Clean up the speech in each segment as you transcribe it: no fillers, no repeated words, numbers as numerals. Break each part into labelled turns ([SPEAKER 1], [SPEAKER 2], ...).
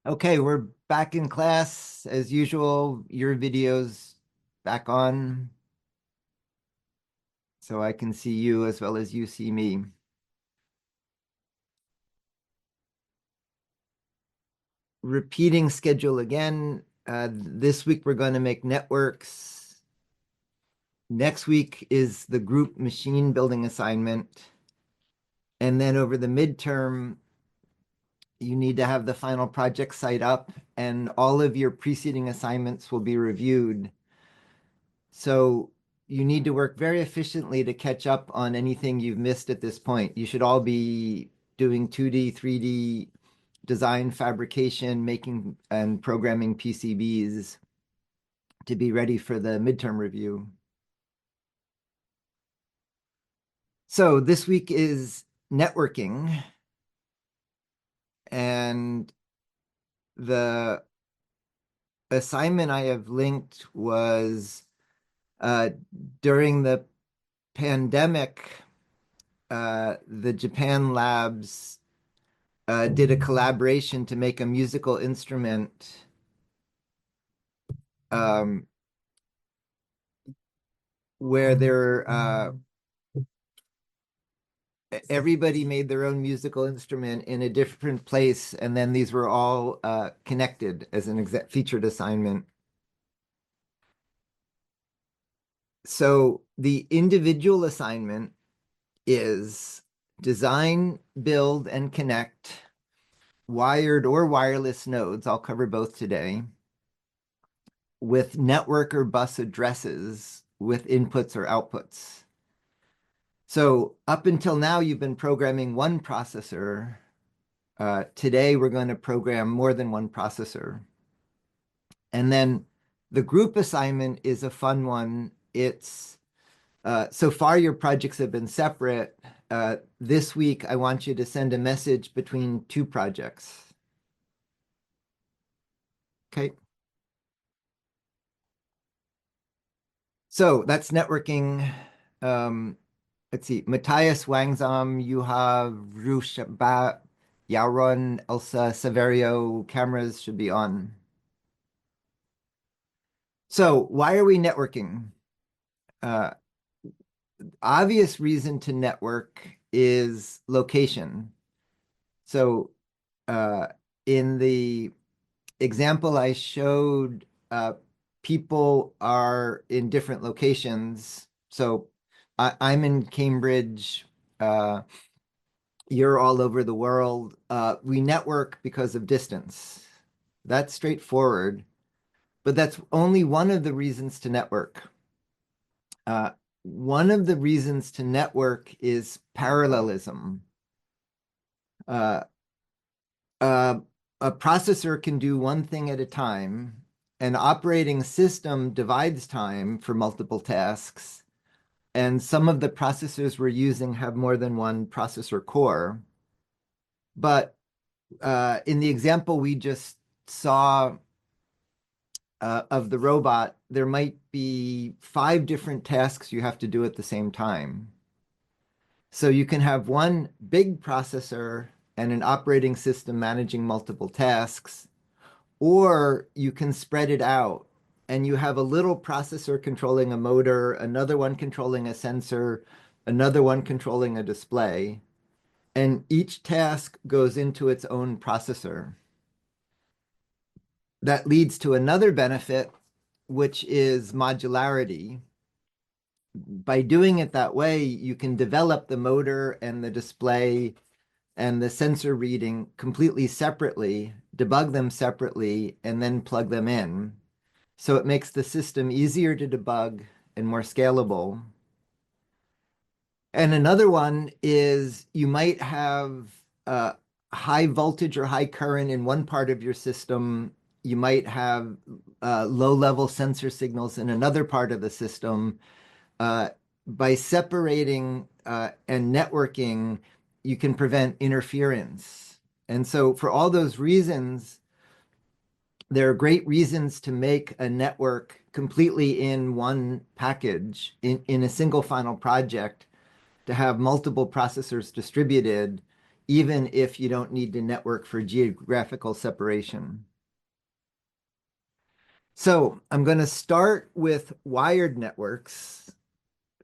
[SPEAKER 1] Okay, we're back in class as usual. Your video's back on, so I can see you as well as you see me. Repeating schedule again. This week we're going to make networks. Next week is the group machine building assignment. And then over the midterm, you need to have the final project site up, and all of your preceding assignments will be reviewed. So you need to work very efficiently to catch up on anything you've missed at this point. You should all be doing 2D, 3D design, fabrication, making and programming PCBs to be ready for the midterm review. So this week is networking, and the assignment I have linked was during the pandemic, the Japan Labs did a collaboration to make a musical instrument where everybody made their own musical instrument in a different place, and then these were all connected as an featured assignment. So the individual assignment is design, build, and connect wired or wireless nodes. I'll cover both today, with network or bus addresses with inputs or outputs. So up until now, you've been programming one processor. Today, we're going to program more than one processor. And then the group assignment is a fun one. It's so far your projects have been separate. This week, I want you to send a message between two projects. Okay. So that's networking. Let's see. Matthias, Wangzam, Yuha, Rushba, Yaron, Elsa, Severio, cameras should be on. So why are we networking? Uh, Obvious reason to network is location. So in the example I showed, people are in different locations. So I'm in Cambridge. You're all over the world. We network because of distance. That's straightforward, but that's only one of the reasons to network. One of the reasons to network is parallelism. Uh, uh, a processor can do one thing at a time. An operating system divides time for multiple tasks, and some of the processors we're using have more than one processor core. But in the example we just saw of the robot, there might be 5 different tasks you have to do at the same time. So you can have one big processor and an operating system managing multiple tasks, or you can spread it out and you have a little processor controlling a motor, another one controlling a sensor, another one controlling a display, and each task goes into its own processor. That leads to another benefit, which is modularity. By doing it that way, you can develop the motor and the display and the sensor reading completely separately, debug them separately, and then plug them in. So it makes the system easier to debug and more scalable. And another one is you might have high voltage or high current in one part of your system. You might have low-level sensor signals in another part of the system. By separating and networking, you can prevent interference. And so for all those reasons, there are great reasons to make a network completely in one package, in a single final project, to have multiple processors distributed even if you don't need to network for geographical separation. So I'm going to start with wired networks.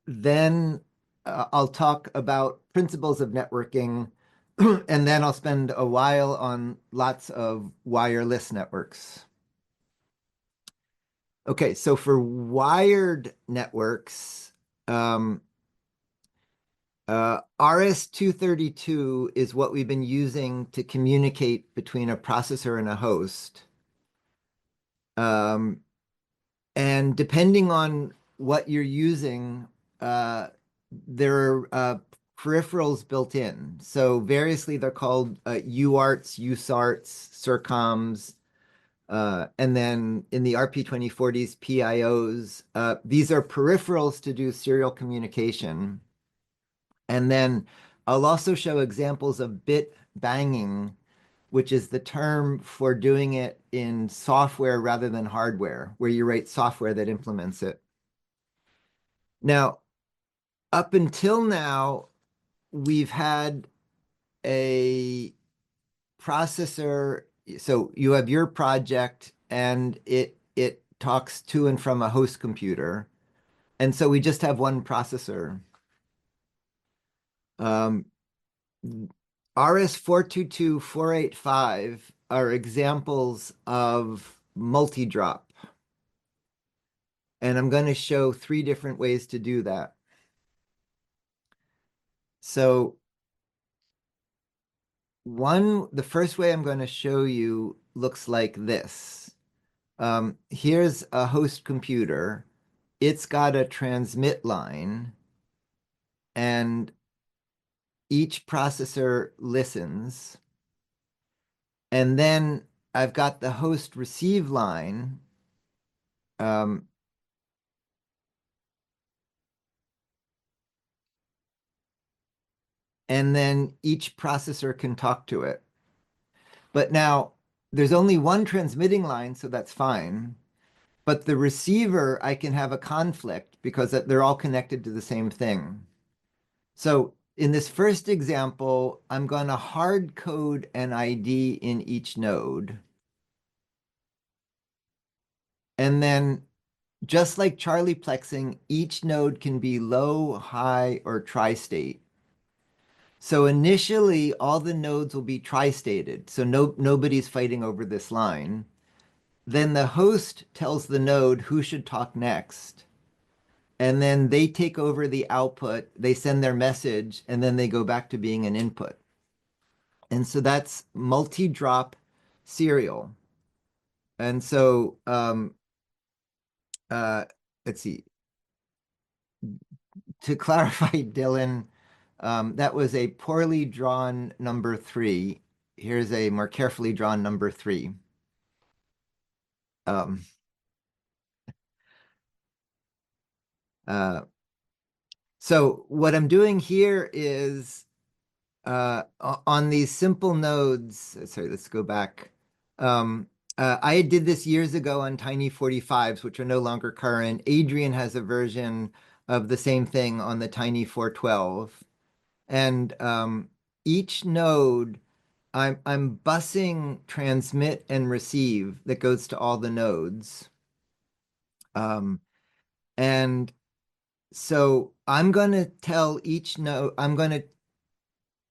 [SPEAKER 1] Then I'll talk about principles of networking, and then I'll spend a while on lots of wireless networks. Okay, so for wired networks, RS-232 is what we've been using to communicate between a processor and a host. And depending on what you're using, there are peripherals built in. So variously, they're called UARTs, USARTs, SIRCOMs, and then in the RP2040s, PIOs. These are peripherals to do serial communication. And then I'll also show examples of bit banging, which is the term for doing it in software rather than hardware, where you write software that implements it. Now, up until now, we've had a processor. So you have your project and it talks to and from a host computer. And so we just have one processor. RS-422, 485 are examples of multi-drop. And I'm going to show 3 different ways to do that. So the first way I'm going to show you looks like this. Here's a host computer. It's got a transmit line, and each processor listens. And then I've got the host receive line. And then each processor can talk to it. But now there's only one transmitting line, so that's fine. But the receiver, I can have a conflict because they're all connected to the same thing. So in this first example, I'm going to hard code an ID in each node. And then just like Charlie plexing, each node can be low, high, or tri-state. So initially, all the nodes will be tri-stated. So nobody's fighting over this line. Then the host tells the node who should talk next. And then they take over the output, they send their message, and then they go back to being an input. And so that's multi-drop serial. And so let's see. To clarify, Dylan, that was a poorly drawn number 3. Here's a more carefully drawn number 3. Um, so what I'm doing here is on these simple nodes, sorry, let's go back. I did this years ago on Tiny 45s, which are no longer current. Adrian has a version of the same thing on the Tiny 412. And each node, I'm busing transmit and receive that goes to all the nodes. And so I'm going to tell each node, I'm going to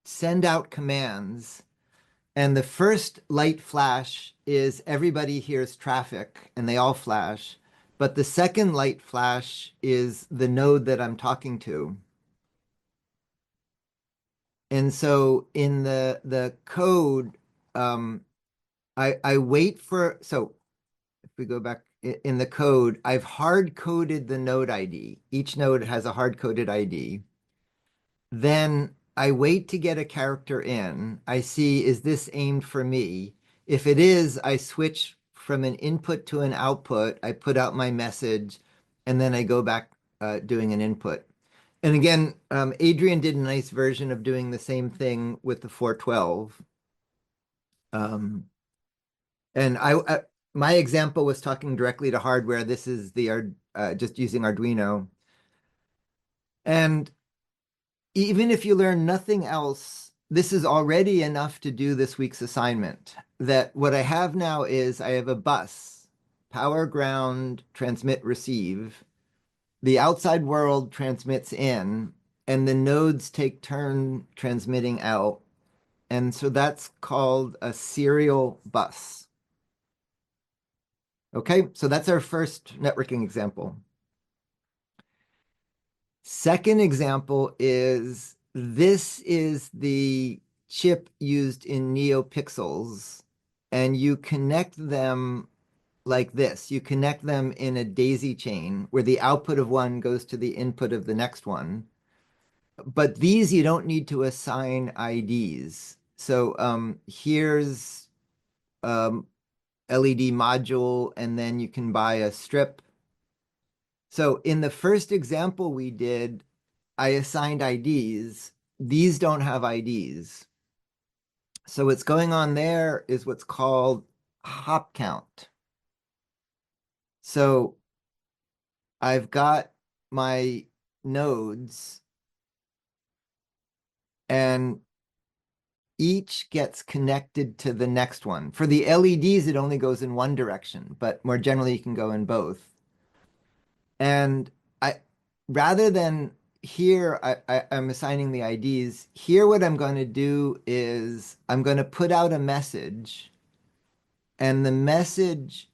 [SPEAKER 1] send out commands. And the first light flash is everybody hears traffic and they all flash. But the second light flash is the node that I'm talking to. And so in the code, I wait for, so if we go back in the code, I've hard coded the node ID. Each node has a hard coded ID. Then I wait to get a character in. I see, is this aimed for me? If it is, I switch from an input to an output. I put out my message, and then I go back doing an input. And again, Adrian did a nice version of doing the same thing with the 412. And my example was talking directly to hardware. This is the just using Arduino. And even if you learn nothing else, this is already enough to do this week's assignment. That what I have now is I have a bus, power, ground, transmit, receive. The outside world transmits in, and the nodes take turn transmitting out. And so that's called a serial bus. Okay, so that's our first networking example. Second example is this is the chip used in NeoPixels, and you connect them like this. You connect them in a daisy chain where the output of one goes to the input of the next one. But these you don't need to assign IDs. So here's LED module, and then you can buy a strip. So in the first example we did, I assigned IDs. These don't have IDs. So what's going on there is what's called hop count. So I've got my nodes, and each gets connected to the next one. For the LEDs, it only goes in one direction, but more generally, you can go in both. And I, rather than here, I'm assigning the IDs. Here, what I'm going to do is I'm going to put out a message, and the message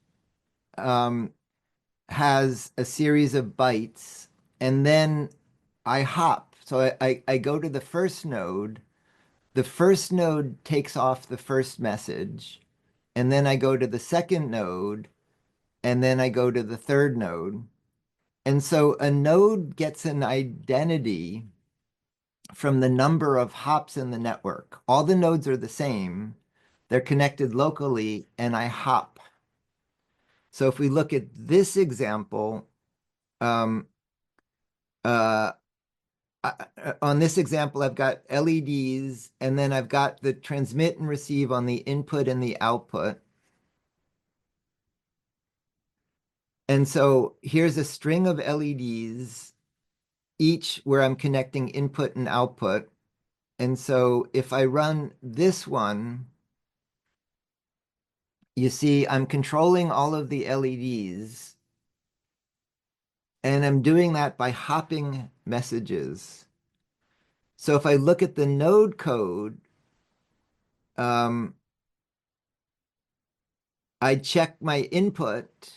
[SPEAKER 1] has a series of bytes, and then I hop. So I go to the first node. The first node takes off the first message, and then I go to the second node, and then I go to the third node. And so a node gets an identity from the number of hops in the network. All the nodes are the same. They're connected locally, and I hop. So if we look at this example, um, uh, on this example, I've got LEDs, and then I've got the transmit and receive on the input and the output. And so here's a string of LEDs, each where I'm connecting input and output. And so if I run this one, you see I'm controlling all of the LEDs, and I'm doing that by hopping messages. So if I look at the node code, I check my input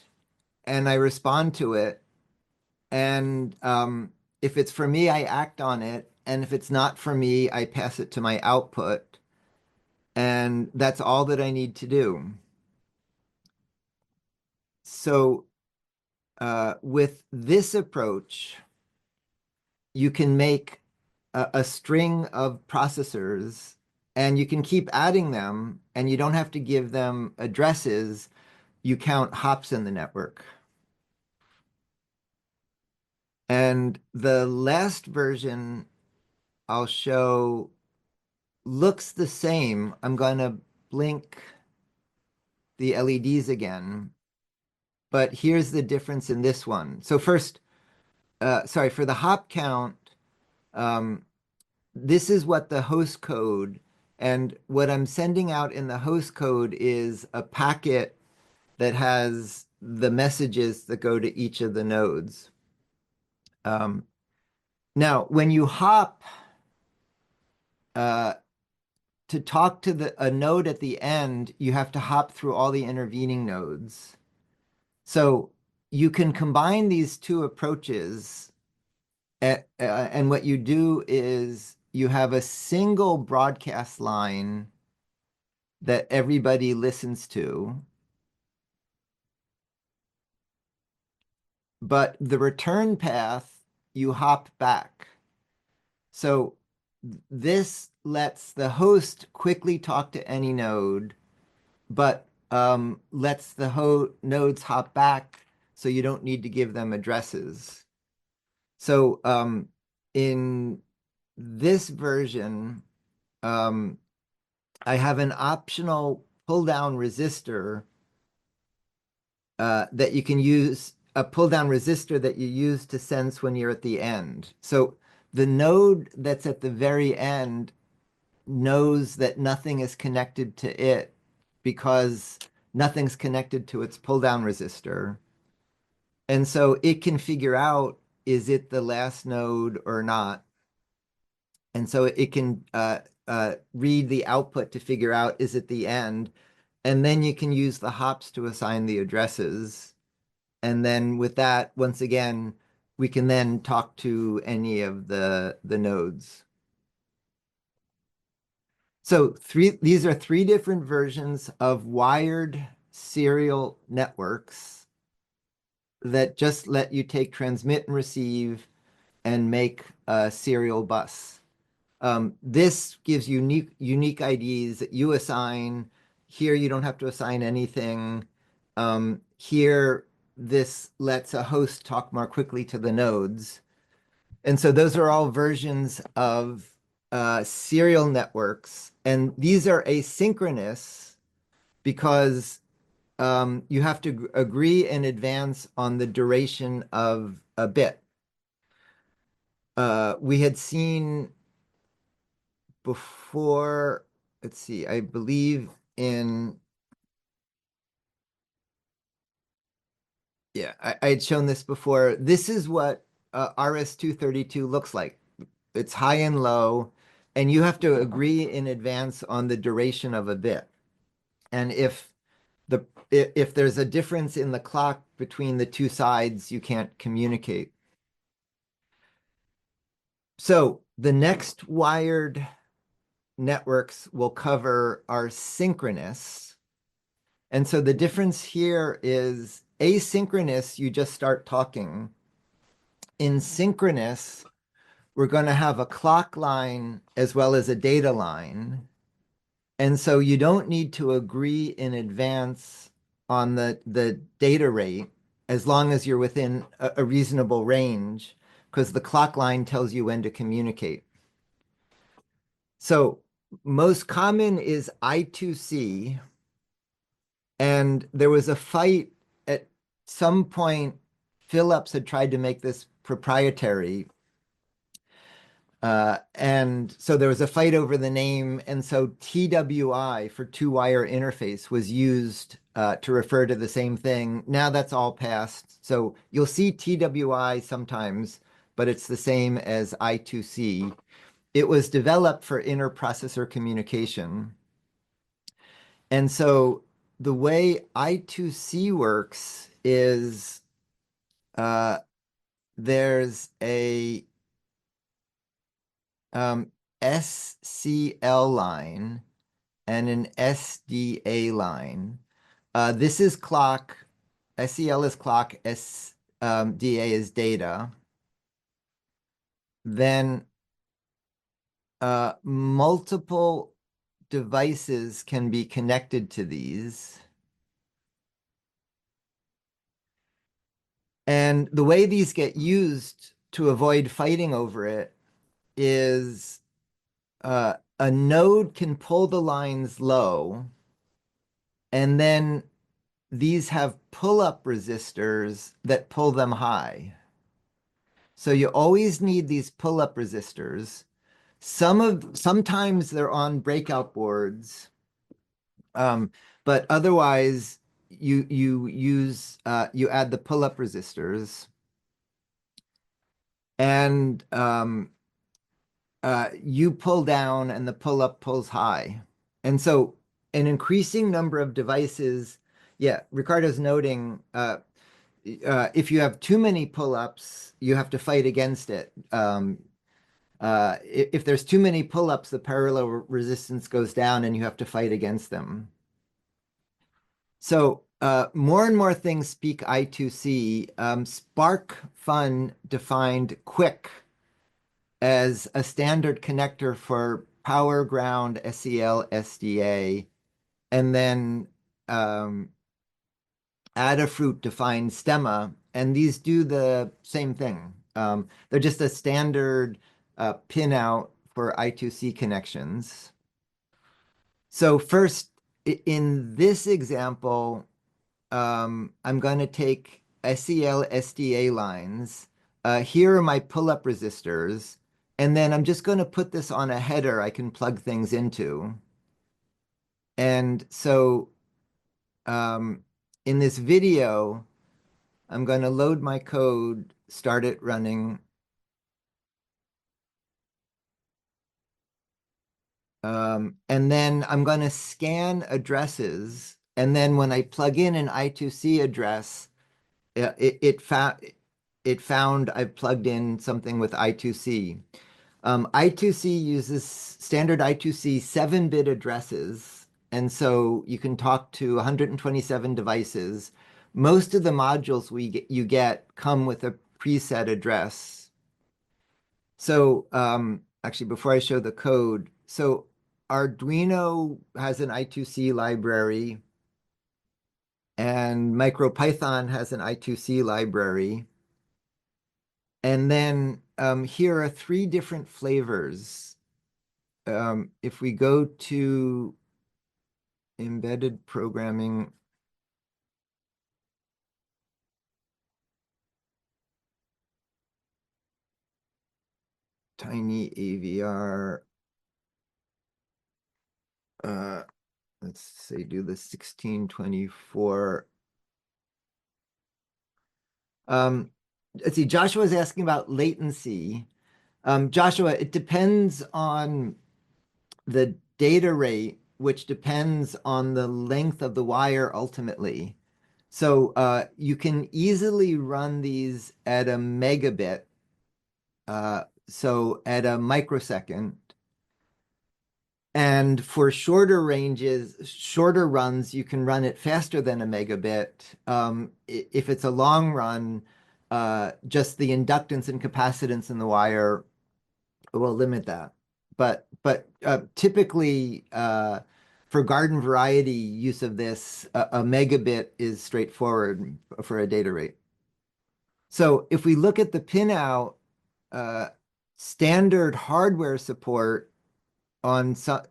[SPEAKER 1] and I respond to it. And if it's for me, I act on it. And if it's not for me, I pass it to my output. And that's all that I need to do. So with this approach, you can make a string of processors, and you can keep adding them, and you don't have to give them addresses. You count hops in the network. And the last version I'll show looks the same. I'm going to blink the LEDs again, but here's the difference in this one. So first, sorry, for the hop count, this is what the host code, and what I'm sending out in the host code is a packet that has the messages that go to each of the nodes. Now, when you hop, to talk to a node at the end, you have to hop through all the intervening nodes. So you can combine these two approaches, and what you do is you have a single broadcast line that everybody listens to, but the return path, you hop back. So this lets the host quickly talk to any node, but lets the nodes hop back so you don't need to give them addresses. So in this version, I have an optional pull-down resistor that you can use, a pull-down resistor that you use to sense when you're at the end. So the node that's at the very end knows that nothing is connected to it because nothing's connected to its pull-down resistor. And so it can figure out, is it the last node or not? And so it can read the output to figure out, is it the end? And then you can use the hops to assign the addresses. And then with that, once again, we can then talk to any of the nodes. So these are three different versions of wired serial networks that just let you take transmit and receive and make a serial bus. This gives unique IDs that you assign. Here, you don't have to assign anything. Here, this lets a host talk more quickly to the nodes. And so those are all versions of serial networks. And these are asynchronous because you have to agree in advance on the duration of a bit. We had seen before, let's see, I believe in, yeah, I had shown this before. This is what RS-232 looks like. It's high and low, and you have to agree in advance on the duration of a bit. And if there's a difference in the clock between the two sides, you can't communicate. So the next wired networks we'll cover are synchronous. And so the difference here is asynchronous, you just start talking. In synchronous, we're going to have a clock line as well as a data line. And so you don't need to agree in advance on the data rate as long as you're within a reasonable range, because the clock line tells you when to communicate. So most common is I2C. And there was a fight at some point. Philips had tried to make this proprietary. And so there was a fight over the name. And so TWI for two-wire interface was used to refer to the same thing. Now that's all passed. So you'll see TWI sometimes, but it's the same as I2C. It was developed for interprocessor communication. And so the way I2C works is there's a SCL line and an SDA line. This is clock, SCL is clock, SDA is data. Then multiple devices can be connected to these. And the way these get used to avoid fighting over it is a node can pull the lines low, and then these have pull-up resistors that pull them high. So you always need these pull-up resistors. Sometimes they're on breakout boards, but otherwise you add the pull-up resistors, and you pull down and the pull-up pulls high. And so an increasing number of devices, yeah, Ricardo's noting, if you have too many pull-ups, you have to fight against it. If there's too many pull-ups, the parallel resistance goes down and you have to fight against them. So more and more things speak I2C. Spark Fun defined QUIC as a standard connector for power, ground, SCL, SDA, and then Adafruit defines stemma, and these do the same thing. They're just a standard pinout for I2C connections. So first, in this example, I'm going to take SEL SDA lines. Here are my pull-up resistors, And then I'm just going to put this on a header I can plug things into. And so um, in this video, I'm going to load my code, start it running. And then I'm going to scan addresses. And then when I plug in an I2C address, it found I've plugged in something with I2C. I2C uses standard I2C 7-bit addresses. And so you can talk to 127 devices. Most of the modules you get come with a preset address. So actually, before I show the code, so Arduino has an I2C library and MicroPython has an I2C library. And then here are 3 different flavors. If we go to embedded programming, tiny AVR, let's say do the 1624. Let's see, Joshua is asking about latency. Joshua, it depends on the data rate, which depends on the length of the wire ultimately. So you can easily run these at a megabit, so at a microsecond. And for shorter ranges, shorter runs, you can run it faster than a megabit. If it's a long run, just the inductance and capacitance in the wire will limit that. But typically, for garden variety use of this, a megabit is straightforward for a data rate. So if we look at the pinout, uh, standard hardware support on some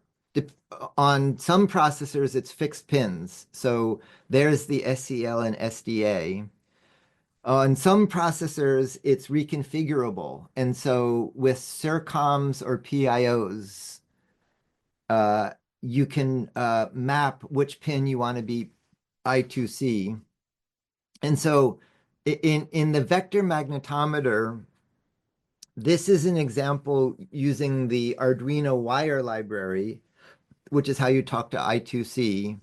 [SPEAKER 1] processors, it's fixed pins. So there's the SCL and SDA. On some processors, it's reconfigurable. And so with SERCOMs or PIOs, you can map which pin you want to be I2C. And so in the vector magnetometer, this is an example using the Arduino wire library, which is how you talk to I2C.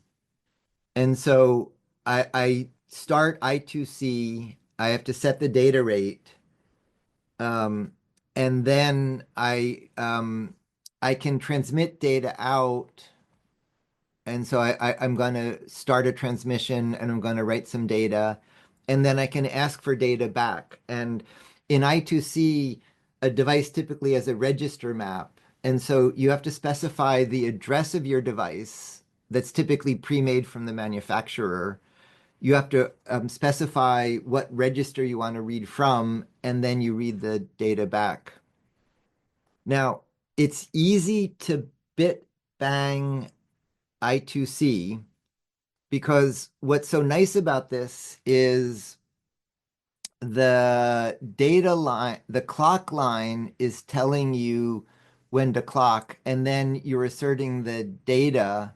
[SPEAKER 1] And so I start I2C, I have to set the data rate, and then I can transmit data out. And so I'm going to start a transmission and I'm going to write some data. And then I can ask for data back. And in I2C, a device typically has a register map. And so you have to specify the address of your device that's typically pre-made from the manufacturer. You have to specify what register you want to read from, and then you read the data back. Now, it's easy to bit bang I2C because what's so nice about this is the data line, the clock line is telling you when to clock, and then you're asserting the data.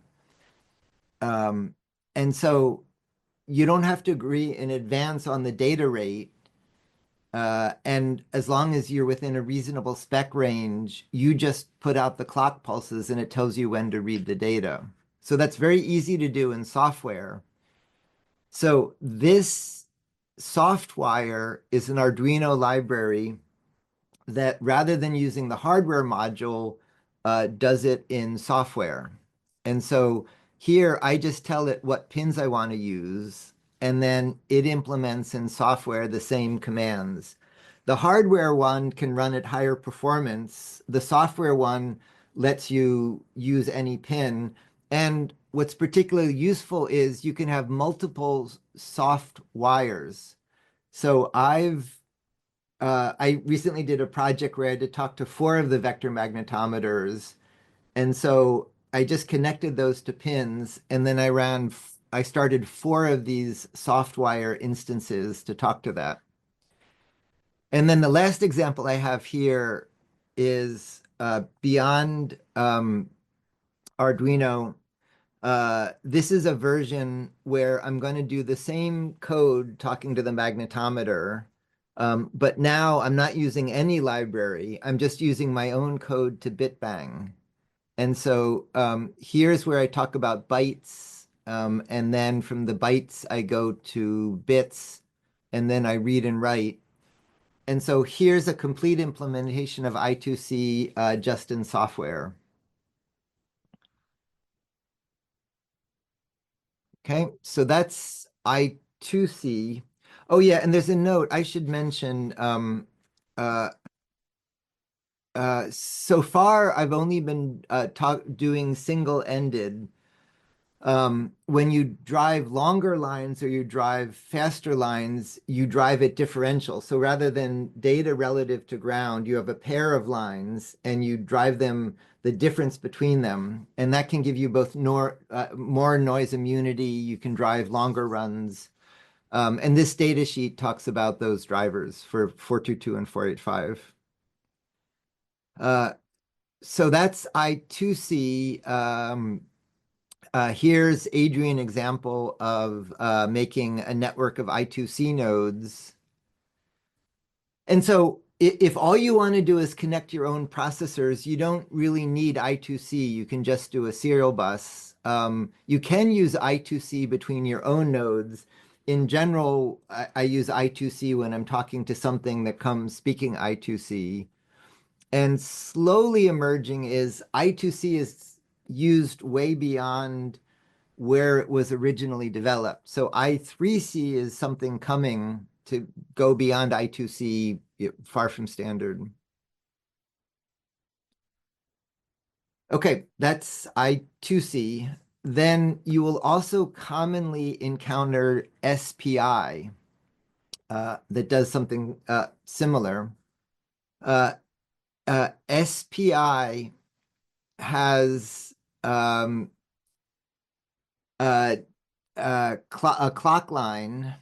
[SPEAKER 1] Um, and so you don't have to agree in advance on the data rate. And as long as you're within a reasonable spec range, you just put out the clock pulses and it tells you when to read the data. So that's very easy to do in software. So this softwire is an Arduino library that rather than using the hardware module, does it in software. And so here I just tell it what pins I want to use, and then it implements in software the same commands. The hardware one can run at higher performance. The software one lets you use any pin. And what's particularly useful is you can have multiple soft wires. So I recently did a project where I had to talk to 4 of the vector magnetometers. And so I just connected those to pins, and then I started 4 of these soft wire instances to talk to that. And then the last example I have here is beyond Arduino. This is a version where I'm going to do the same code talking to the magnetometer, but now I'm not using any library. I'm just using my own code to bit bang. And so here's where I talk about bytes, and then from the bytes I go to bits, and then I read and write. And so here's a complete implementation of I2C just in software. Okay, so that's I2C. Oh yeah, and there's a note I should mention. Uh, so far, I've only been doing single-ended. When you drive longer lines or you drive faster lines, you drive it differential. So rather than data relative to ground, you have a pair of lines and you drive them the difference between them. And that can give you both more noise immunity. You can drive longer runs. And this data sheet talks about those drivers for 422 and 485. Uh, so that's I2C. Here's Adrian example of making a network of I2C nodes. And so if all you want to do is connect your own processors, you don't really need I2C. You can just do a serial bus. You can use I2C between your own nodes. In general, I use I2C when I'm talking to something that comes speaking I2C. And slowly emerging is I2C is used way beyond where it was originally developed. So I3C is something coming to go beyond I2C, far from standard. Okay, that's I2C. Then you will also commonly encounter SPI that does something similar. Uh, SPI has um, uh, a clock line,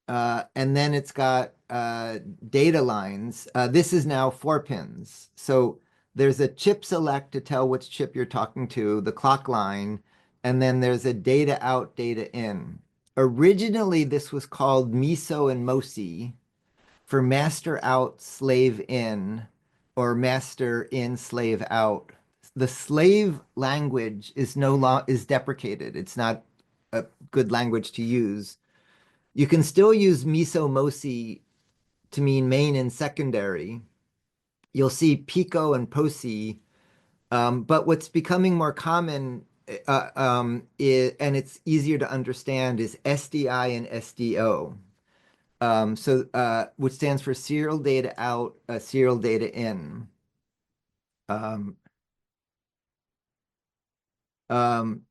[SPEAKER 1] and then it's got data lines. This is now 4 pins. So there's a chip select to tell which chip you're talking to, the clock line, and then there's a data out, data in. Originally, this was called MISO and MOSI for master out, slave in, or master in, slave out. The slave language is no long is deprecated. It's not a good language to use. You can still use MISO MOSI to mean main and secondary. You'll see PICO and POSI, but what's becoming more common and it's easier to understand is SDI and SDO. Which stands for serial data out, serial data in. Um, um,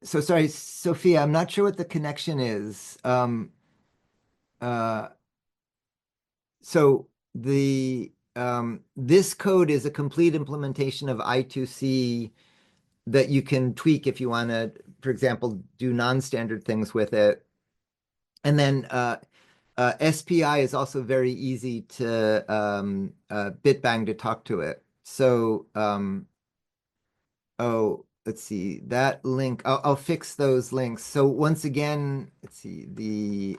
[SPEAKER 1] so sorry, Sophia, I'm not sure what the connection is. Uh, so this code is a complete implementation of I2C that you can tweak if you want to, for example, do non-standard things with it. And then SPI is also very easy to bitbang to talk to it. So oh, let's see that link. I'll fix those links. So once again, let's see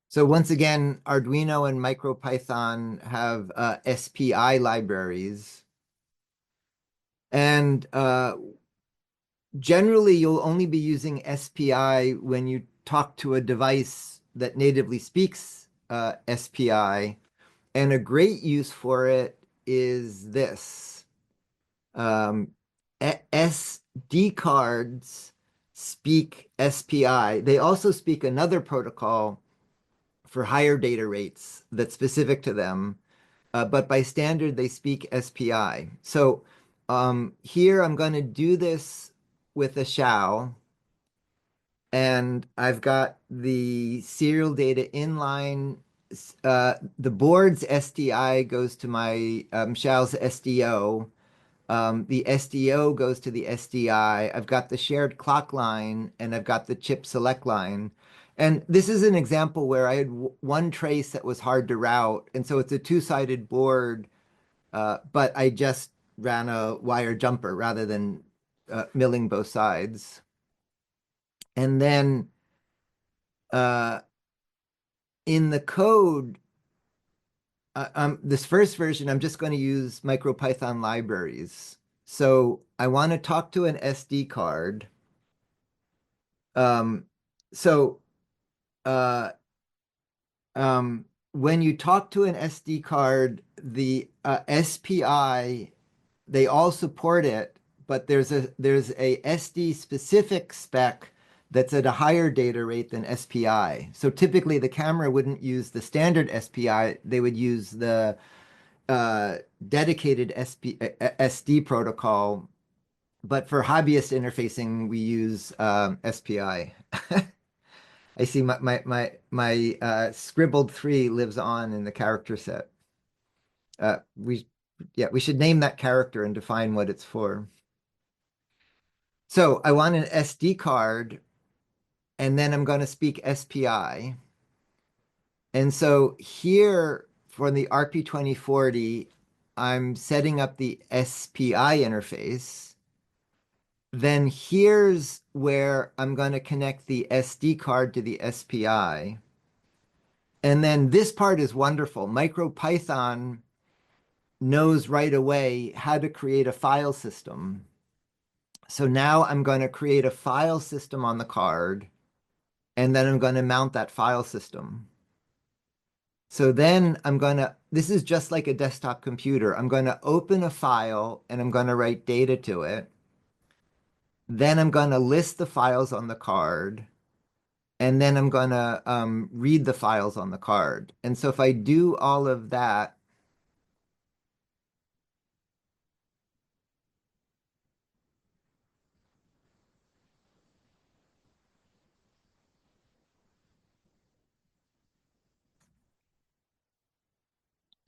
[SPEAKER 1] so once again, Arduino and MicroPython have SPI libraries. And generally, you'll only be using SPI when you talk to a device that natively speaks SPI. And a great use for it is this. SD cards speak SPI. They also speak another protocol for higher data rates that's specific to them. But by standard, they speak SPI. So here I'm going to do this with a shell. And I've got the serial data inline. The board's SDI goes to my shell's SDO. The SDO goes to the SDI. I've got the shared clock line and I've got the chip select line. And this is an example where I had one trace that was hard to route. And so it's a two-sided board, but I just ran a wire jumper rather than milling both sides. And then uh, in the code, this first version, I'm just going to use MicroPython libraries. So I want to talk to an SD card. Um, so uh, when you talk to an SD card, the SPI, they all support it, but there's a SD specific spec that's at a higher data rate than SPI. So typically the camera wouldn't use the standard SPI, they would use the dedicated SD protocol. But for hobbyist interfacing, we use SPI. I see my scribbled 3 lives on in the character set. Uh, we yeah, we should name that character and define what it's for. So I want an SD card, and then I'm going to speak SPI. And so here for the RP2040, I'm setting up the SPI interface. Then here's where I'm going to connect the SD card to the SPI. And then this part is wonderful. MicroPython knows right away how to create a file system. So now I'm going to create a file system on the card, and then I'm going to mount that file system. So then this is just like a desktop computer. I'm going to open a file and I'm going to write data to it. Then I'm going to list the files on the card. And then I'm going to read the files on the card. And so if I do all of that,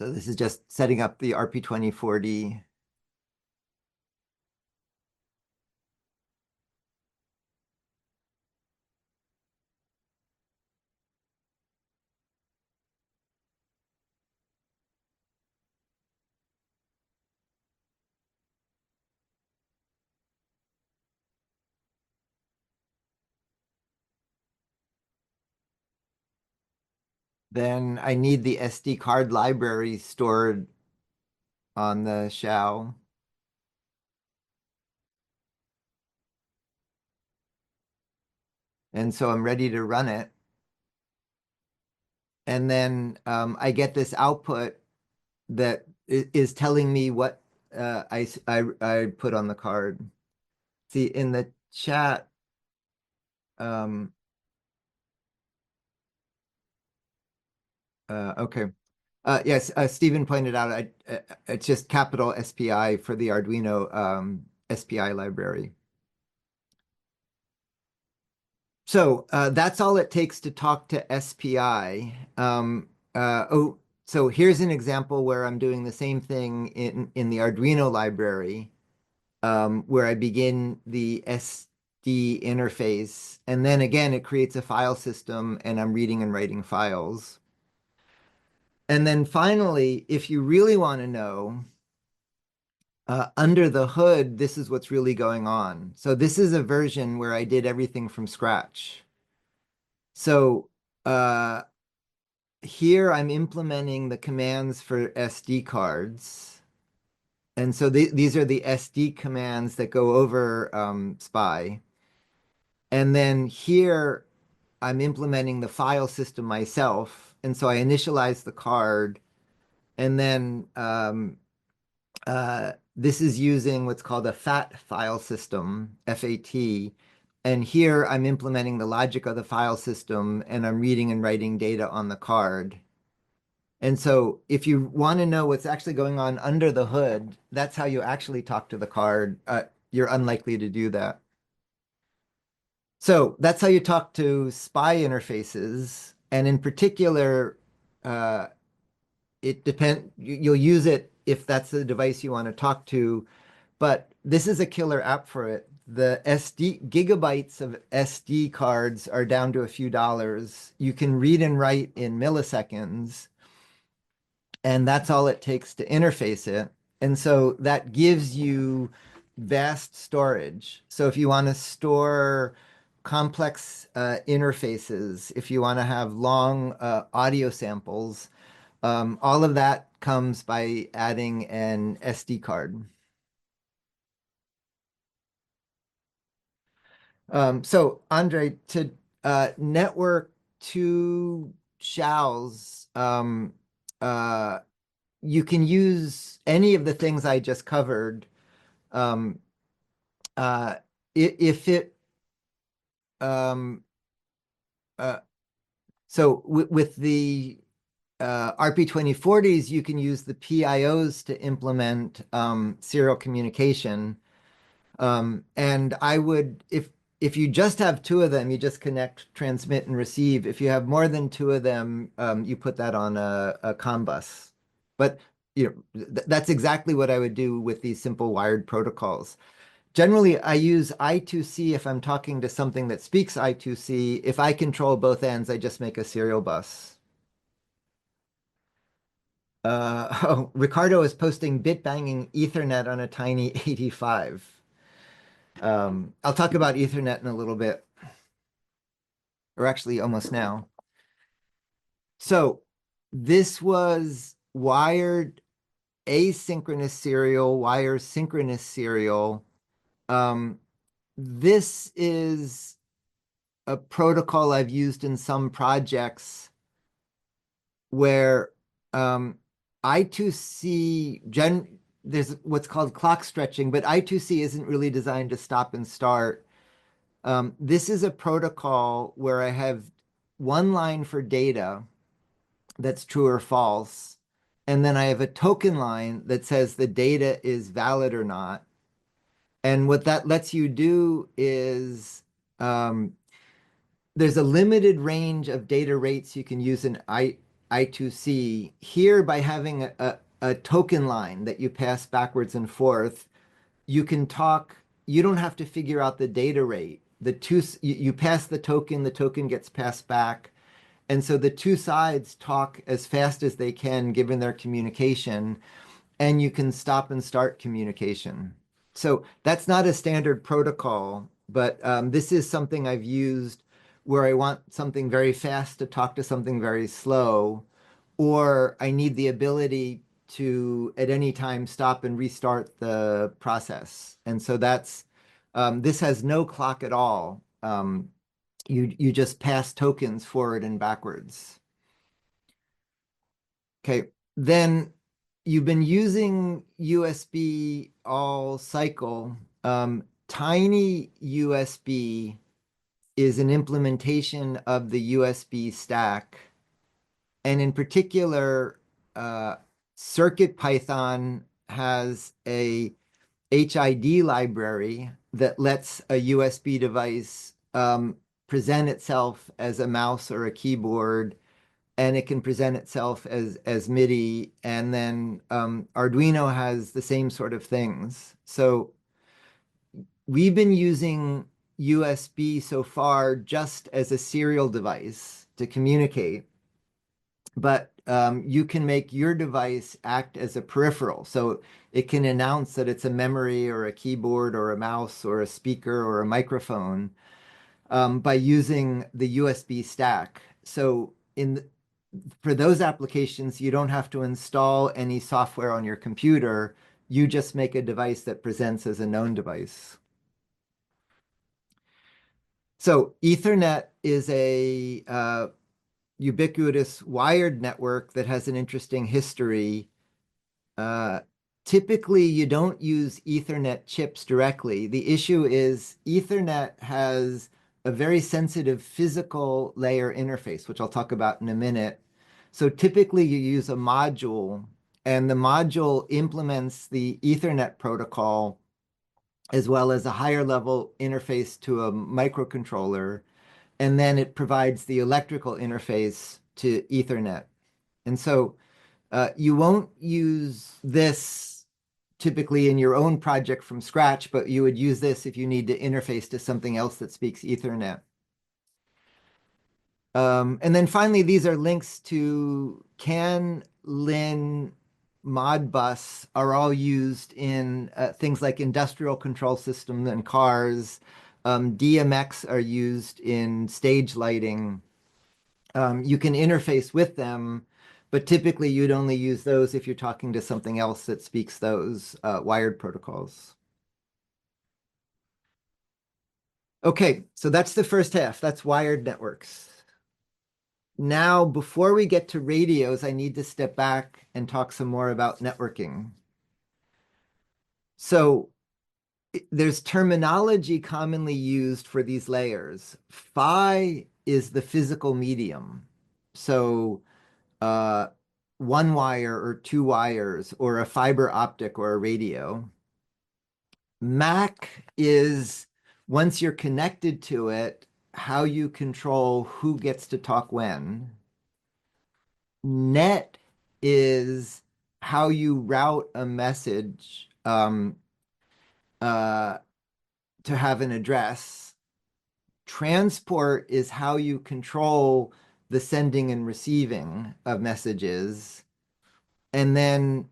[SPEAKER 1] so this is just setting up the RP2040. Then I need the SD card library stored on the shell. And so I'm ready to run it. And then I get this output that is telling me what I put on the card. See, in the chat, um, okay. Yes, Stephen pointed out it's just capital SPI for the Arduino SPI library. So that's all it takes to talk to SPI. So here's an example where I'm doing the same thing in the Arduino library, where I begin the SD interface, and then again it creates a file system, and I'm reading and writing files. And then finally, if you really want to know, under the hood, this is what's really going on. So this is a version where I did everything from scratch. So uh, here I'm implementing the commands for SD cards. And so these are the SD commands that go over SPI. And then here I'm implementing the file system myself. And so I initialize the card. And then this is using what's called a FAT file system, FAT. And here I'm implementing the logic of the file system and I'm reading and writing data on the card. And so if you want to know what's actually going on under the hood, that's how you actually talk to the card. You're unlikely to do that. So that's how you talk to SPI interfaces. And in particular, uh, you'll use it if that's the device you want to talk to. But this is a killer app for it. the SD gigabytes of SD cards are down to a few dollars. You can read and write in milliseconds, and that's all it takes to interface it. And so that gives you vast storage. So if you want to store complex interfaces, if you want to have long audio samples, all of that comes by adding an SD card. So Andre, to network two shells, uh, you can use any of the things I just covered. Um, if it um, uh, so with the RP2040s, you can use the PIOs to implement serial communication. And I would, if you just have two of them, you just connect, transmit, and receive. If you have more than two of them, you put that on a COM bus. But that's exactly what I would do with these simple wired protocols. Generally, I use I2C if I'm talking to something that speaks I2C. If I control both ends, I just make a serial bus. Oh, Ricardo is posting bit banging Ethernet on a tiny 85. I'll talk about Ethernet in a little bit, or actually almost now. So this was wired asynchronous serial, wire synchronous serial. Um, this is a protocol I've used in some projects where I2C there's what's called clock stretching, but I2C isn't really designed to stop and start. This is a protocol where I have one line for data that's true or false, and then I have a token line that says the data is valid or not. And what that lets you do is there's a limited range of data rates you can use in I2C. Here, by having a token line that you pass backwards and forth, you can talk, you don't have to figure out the data rate. You pass the token gets passed back. And so the two sides talk as fast as they can given their communication, and you can stop and start communication. So that's not a standard protocol, but this is something I've used where I want something very fast to talk to something very slow, or I need the ability to at any time stop and restart the process. And so that's this has no clock at all. You just pass tokens forward and backwards. Okay, then you've been using USB all cycle. Tiny USB is an implementation of the USB stack. And in particular, uh, CircuitPython has a HID library that lets a USB device present itself as a mouse or a keyboard, and it can present itself as MIDI. And then Arduino has the same sort of things. So we've been using USB so far just as a serial device to communicate, but you can make your device act as a peripheral. So it can announce that it's a memory or a keyboard or a mouse or a speaker or a microphone by using the USB stack. So for those applications, you don't have to install any software on your computer. You just make a device that presents as a known device. So Ethernet is a ubiquitous wired network that has an interesting history. Uh, Typically, you don't use Ethernet chips directly. The issue is Ethernet has a very sensitive physical layer interface, which I'll talk about in a minute. So typically, you use a module, and the module implements the Ethernet protocol as well as a higher level interface to a microcontroller, and then it provides the electrical interface to Ethernet. And so you won't use this typically in your own project from scratch, but you would use this if you need to interface to something else that speaks Ethernet. And then finally, these are links to CAN, LIN, Modbus are all used in things like industrial control systems and cars. DMX are used in stage lighting. You can interface with them, but typically you'd only use those if you're talking to something else that speaks those wired protocols. Okay, so that's the first half. That's wired networks. Now, before we get to radios, I need to step back and talk some more about networking. So there's terminology commonly used for these layers. Phi is the physical medium. So uh, one wire or two wires or a fiber optic or a radio. MAC is, once you're connected to it, how you control who gets to talk when. Net is how you route a message uh, to have an address. Transport is how you control the sending and receiving of messages. And then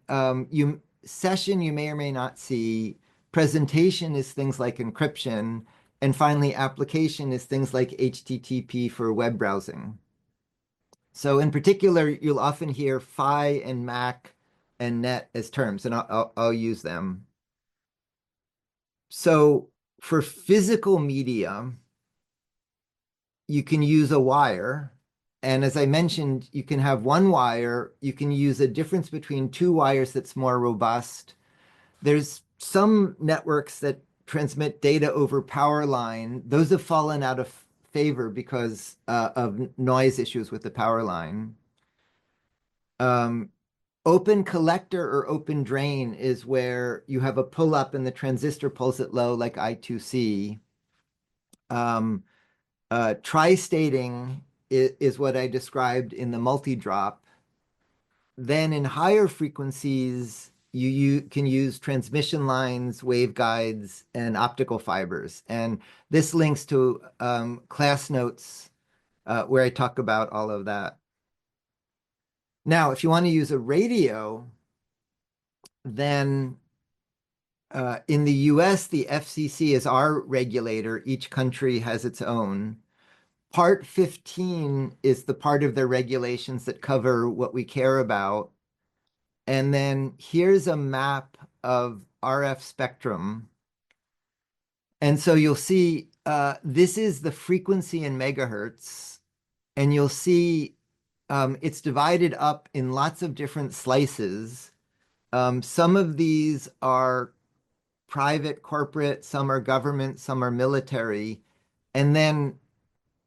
[SPEAKER 1] session you may or may not see. Presentation is things like encryption. And finally, application is things like HTTP for web browsing. So in particular, you'll often hear Phi and Mac and Net as terms, and I'll use them. So for physical media, you can use a wire. And as I mentioned, you can have one wire. You can use a difference between two wires that's more robust. There's some networks that transmit data over power line. Those have fallen out of favor because of noise issues with the power line. Open collector or open drain is where you have a pull up and the transistor pulls it low like I2C. Tri-stating is what I described in the multi-drop. Then in higher frequencies, you can use transmission lines, waveguides, and optical fibers. And this links to class notes where I talk about all of that. Now, if you want to use a radio, then in the US, the FCC is our regulator. Each country has its own. Part 15 is the part of their regulations that cover what we care about. And then here's a map of RF spectrum. And so you'll see this is the frequency in megahertz. And you'll see it's divided up in lots of different slices. Some of these are private, corporate, some are government, some are military. And then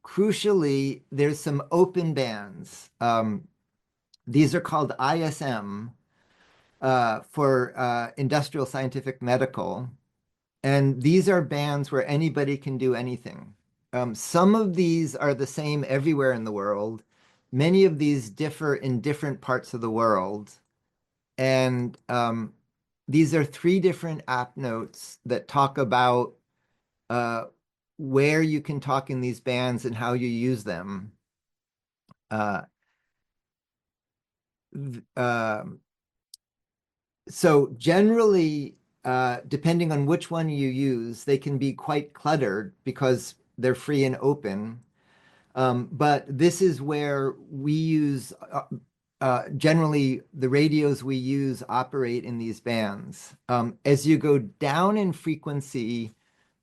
[SPEAKER 1] crucially, there's some open bands. These are called ISM for industrial, scientific, medical. And these are bands where anybody can do anything. Some of these are the same everywhere in the world. Many of these differ in different parts of the world. And these are three different app notes that talk about where you can talk in these bands and how you use them. Uh, so generally, depending on which one you use, they can be quite cluttered because they're free and open. But this is where we use, generally, the radios we use operate in these bands. As you go down in frequency,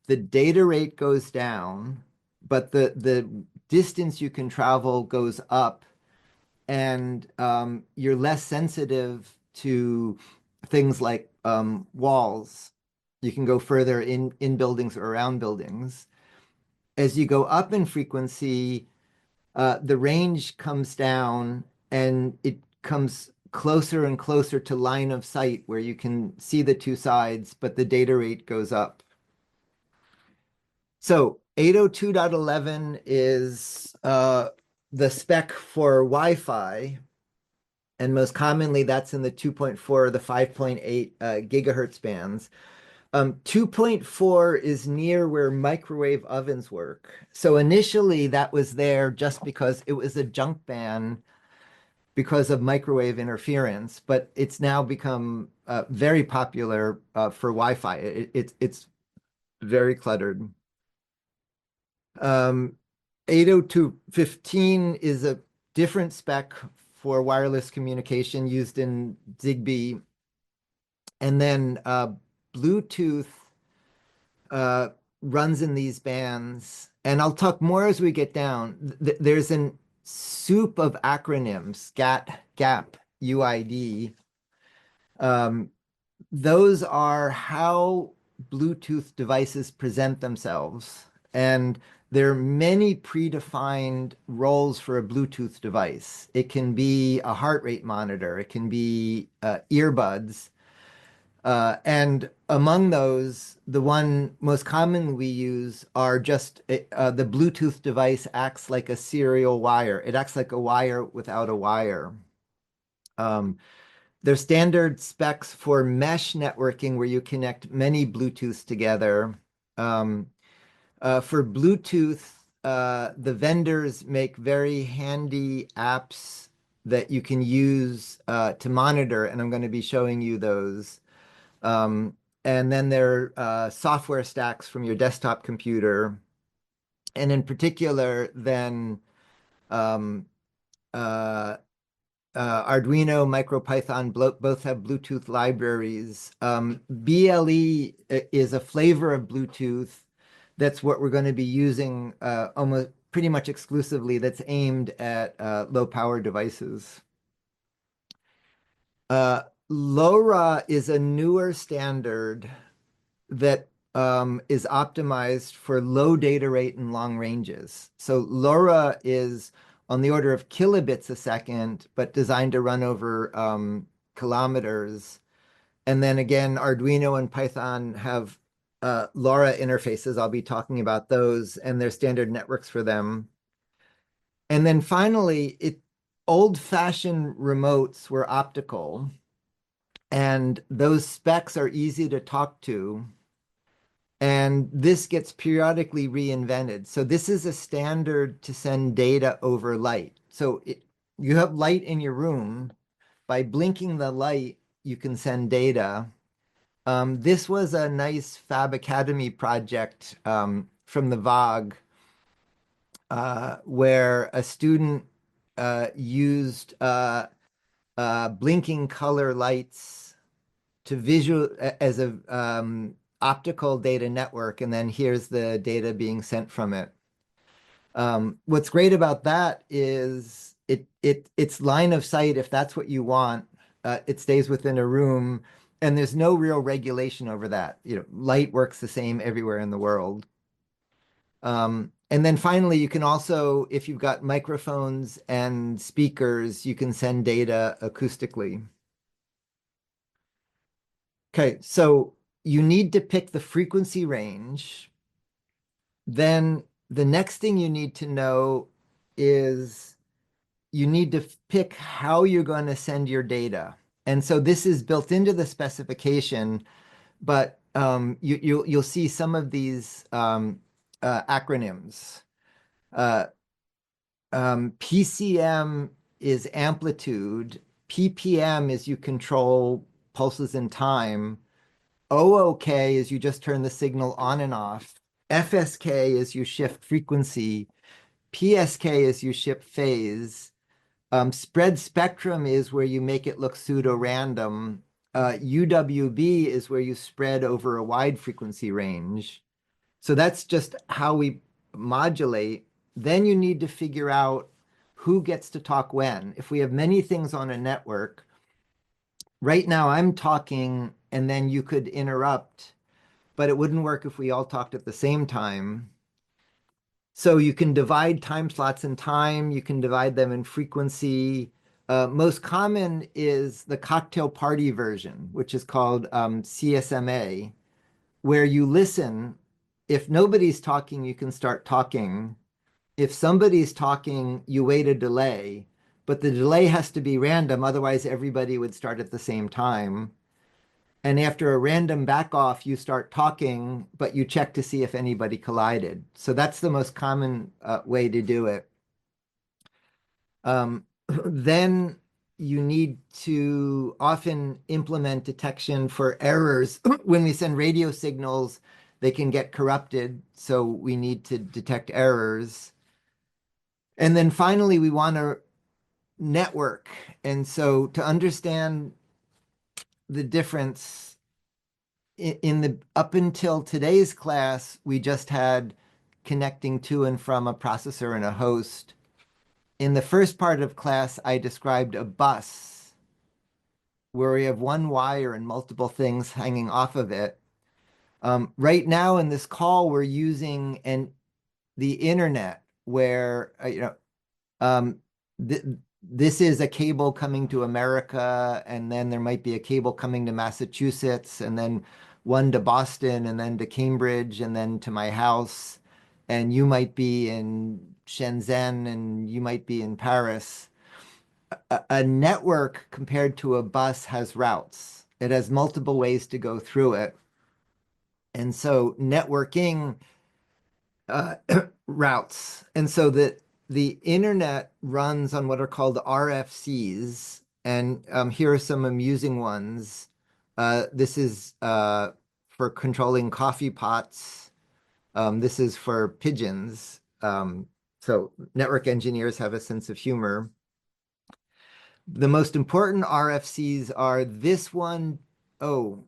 [SPEAKER 1] the data rate goes down, but the distance you can travel goes up, and you're less sensitive to things like walls. You can go further in buildings or around buildings. As you go up in frequency, the range comes down and it comes closer and closer to line of sight where you can see the two sides, but the data rate goes up. So 802.11 is the spec for Wi-Fi. And most commonly, that's in the 2.4 or the 5.8 gigahertz bands. 2.4 is near where microwave ovens work. So initially, that was there just because it was a junk band because of microwave interference, but it's now become very popular for Wi-Fi. It's very cluttered. 802.15 is a different spec for wireless communication used in Zigbee. And then Bluetooth uh, runs in these bands. And I'll talk more as we get down. There's a soup of acronyms, GAP, UID. Um, those are how Bluetooth devices present themselves. And there are many predefined roles for a Bluetooth device. It can be a heart rate monitor, it can be earbuds. And among those, the one most common we use are just the Bluetooth device acts like a serial wire. It acts like a wire without a wire. There's standard specs for mesh networking where you connect many Bluetooths together. For Bluetooth, the vendors make very handy apps that you can use to monitor, and I'm going to be showing you those. And then there are software stacks from your desktop computer. And in particular, then um, uh, Arduino, MicroPython both have Bluetooth libraries. BLE is a flavor of Bluetooth. That's what we're going to be using almost pretty much exclusively. That's aimed at low power devices. LoRa is a newer standard that is optimized for low data rate and long ranges. So LoRa is on the order of kilobits a second, but designed to run over kilometers. And then again, Arduino and Python have LoRa interfaces. I'll be talking about those and their standard networks for them. And then finally, old-fashioned remotes were optical, and those specs are easy to talk to. And this gets periodically reinvented. So this is a standard to send data over light. So you have light in your room. By blinking the light, you can send data. This was a nice Fab Academy project from the VOG where a student used blinking color lights to visual as a optical data network, and then here's the data being sent from it. What's great about that is it's line of sight. If that's what you want, it stays within a room, and there's no real regulation over that. Light works the same everywhere in the world. And then finally, you can also, if you've got microphones and speakers, you can send data acoustically. Okay, so you need to pick the frequency range. Then the next thing you need to know is you need to pick how you're going to send your data. And so this is built into the specification, but you'll see some of these acronyms. PCM is amplitude. PPM is you control pulses in time. OOK is you just turn the signal on and off. FSK is you shift frequency. PSK is you shift phase. Spread spectrum is where you make it look pseudo-random. UWB is where you spread over a wide frequency range. So that's just how we modulate. Then you need to figure out who gets to talk when. If we have many things on a network, right now I'm talking and then you could interrupt, but it wouldn't work if we all talked at the same time. So you can divide time slots in time, you can divide them in frequency. Most common is the cocktail party version, which is called CSMA, where you listen. If nobody's talking, you can start talking. If somebody's talking, you wait a delay. but the delay has to be random, otherwise everybody would start at the same time. And after a random back off, you start talking, but you check to see if anybody collided. So that's the most common way to do it. Then you need to often implement detection for errors. When we send radio signals, they can get corrupted. So we need to detect errors. And then finally, we want to network. And so to understand the difference in the up until today's class, we just had connecting to and from a processor and a host. In the first part of class, I described a bus where we have one wire and multiple things hanging off of it. Right now in this call, we're using the internet where um, th this is a cable coming to America, and then there might be a cable coming to Massachusetts, and then one to Boston, and then to Cambridge, and then to my house. And you might be in Shenzhen, and you might be in Paris. A network compared to a bus has routes. It has multiple ways to go through it. And so networking uh, routes. And so the internet runs on what are called RFCs. And here are some amusing ones. This is for controlling coffee pots. This is for pigeons. So network engineers have a sense of humor. The most important RFCs are this one. Oh,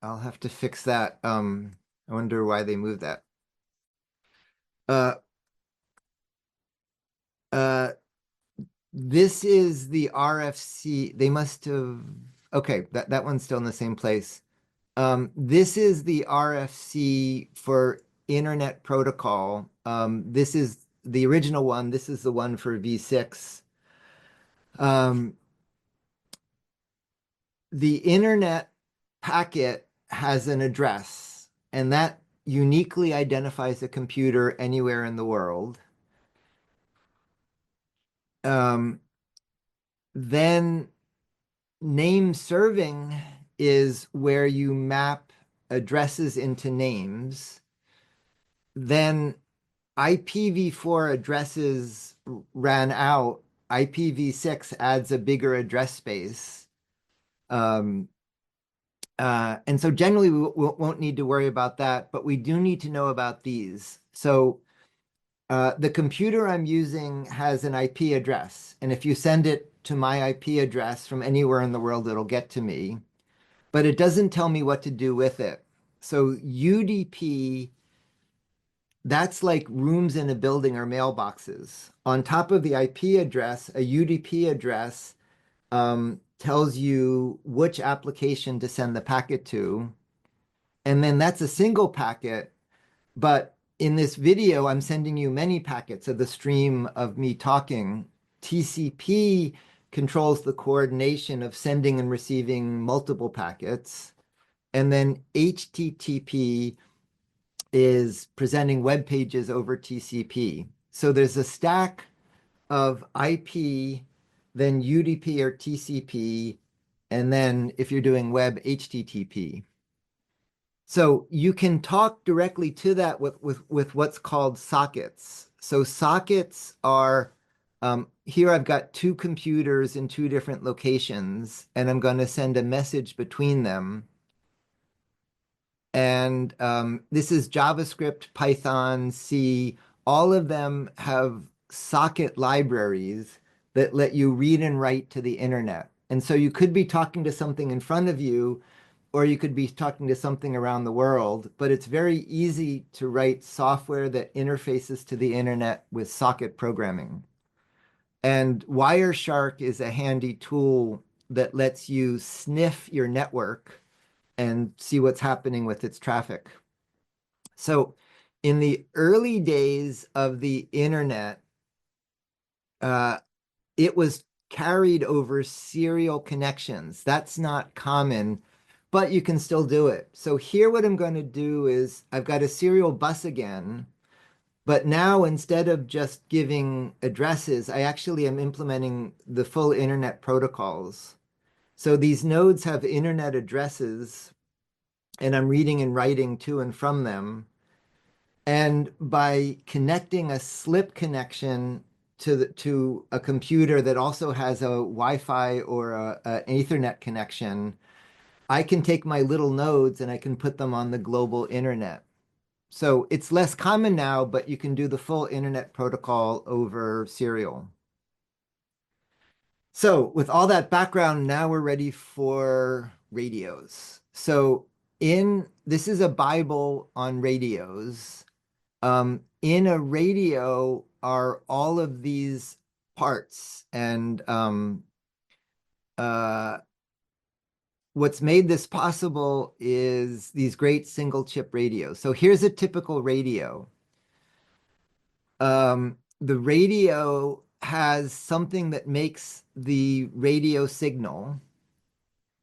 [SPEAKER 1] I'll have to fix that. I wonder why they moved that. Uh, uh, this is the RFC. They must have, okay, that one's still in the same place. This is the RFC for Internet Protocol. This is the original one. This is the one for V6. The Internet packet has an address, and that uniquely identifies a computer anywhere in the world. Then name serving is where you map addresses into names. Then IPv4 addresses ran out. IPv6 adds a bigger address space. And so generally we won't need to worry about that, but we do need to know about these. So the computer I'm using has an IP address, and if you send it to my IP address from anywhere in the world, it'll get to me, but it doesn't tell me what to do with it. So UDP, that's like rooms in a building or mailboxes. On top of the IP address, a UDP address tells you which application to send the packet to. And then that's a single packet. But in this video, I'm sending you many packets of the stream of me talking. TCP controls the coordination of sending and receiving multiple packets. And then HTTP is presenting web pages over TCP. So there's a stack of IP, then UDP or TCP, and then if you're doing web, HTTP. So you can talk directly to that with what's called sockets. So sockets are, here I've got two computers in two different locations, and I'm going to send a message between them. And this is JavaScript, Python, C. All of them have socket libraries that let you read and write to the internet. And so you could be talking to something in front of you, or you could be talking to something around the world, but it's very easy to write software that interfaces to the internet with socket programming. And Wireshark is a handy tool that lets you sniff your network and see what's happening with its traffic. So in the early days of the internet, it was carried over serial connections. That's not common, but you can still do it. So here what I'm going to do is I've got a serial bus again, But now instead of just giving addresses, I actually am implementing the full internet protocols. So these nodes have internet addresses, and I'm reading and writing to and from them. And by connecting a slip connection to a computer that also has a Wi-Fi or an Ethernet connection, I can take my little nodes and I can put them on the global internet. So it's less common now, but you can do the full internet protocol over serial. So with all that background, now we're ready for radios. So this is a Bible on radios. In a radio are all of these parts, and what's made this possible is these great single chip radios. So here's a typical radio. The radio has something that makes the radio signal.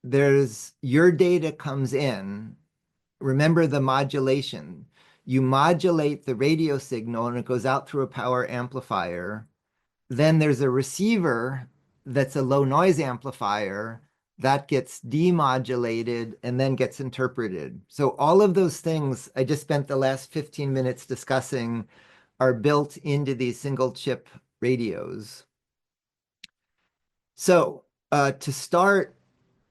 [SPEAKER 1] There's your data comes in. Remember the modulation. You modulate the radio signal and it goes out through a power amplifier. Then there's a receiver that's a low noise amplifier that gets demodulated and then gets interpreted. So all of those things I just spent the last 15 minutes discussing are built into these single chip radios. So to start,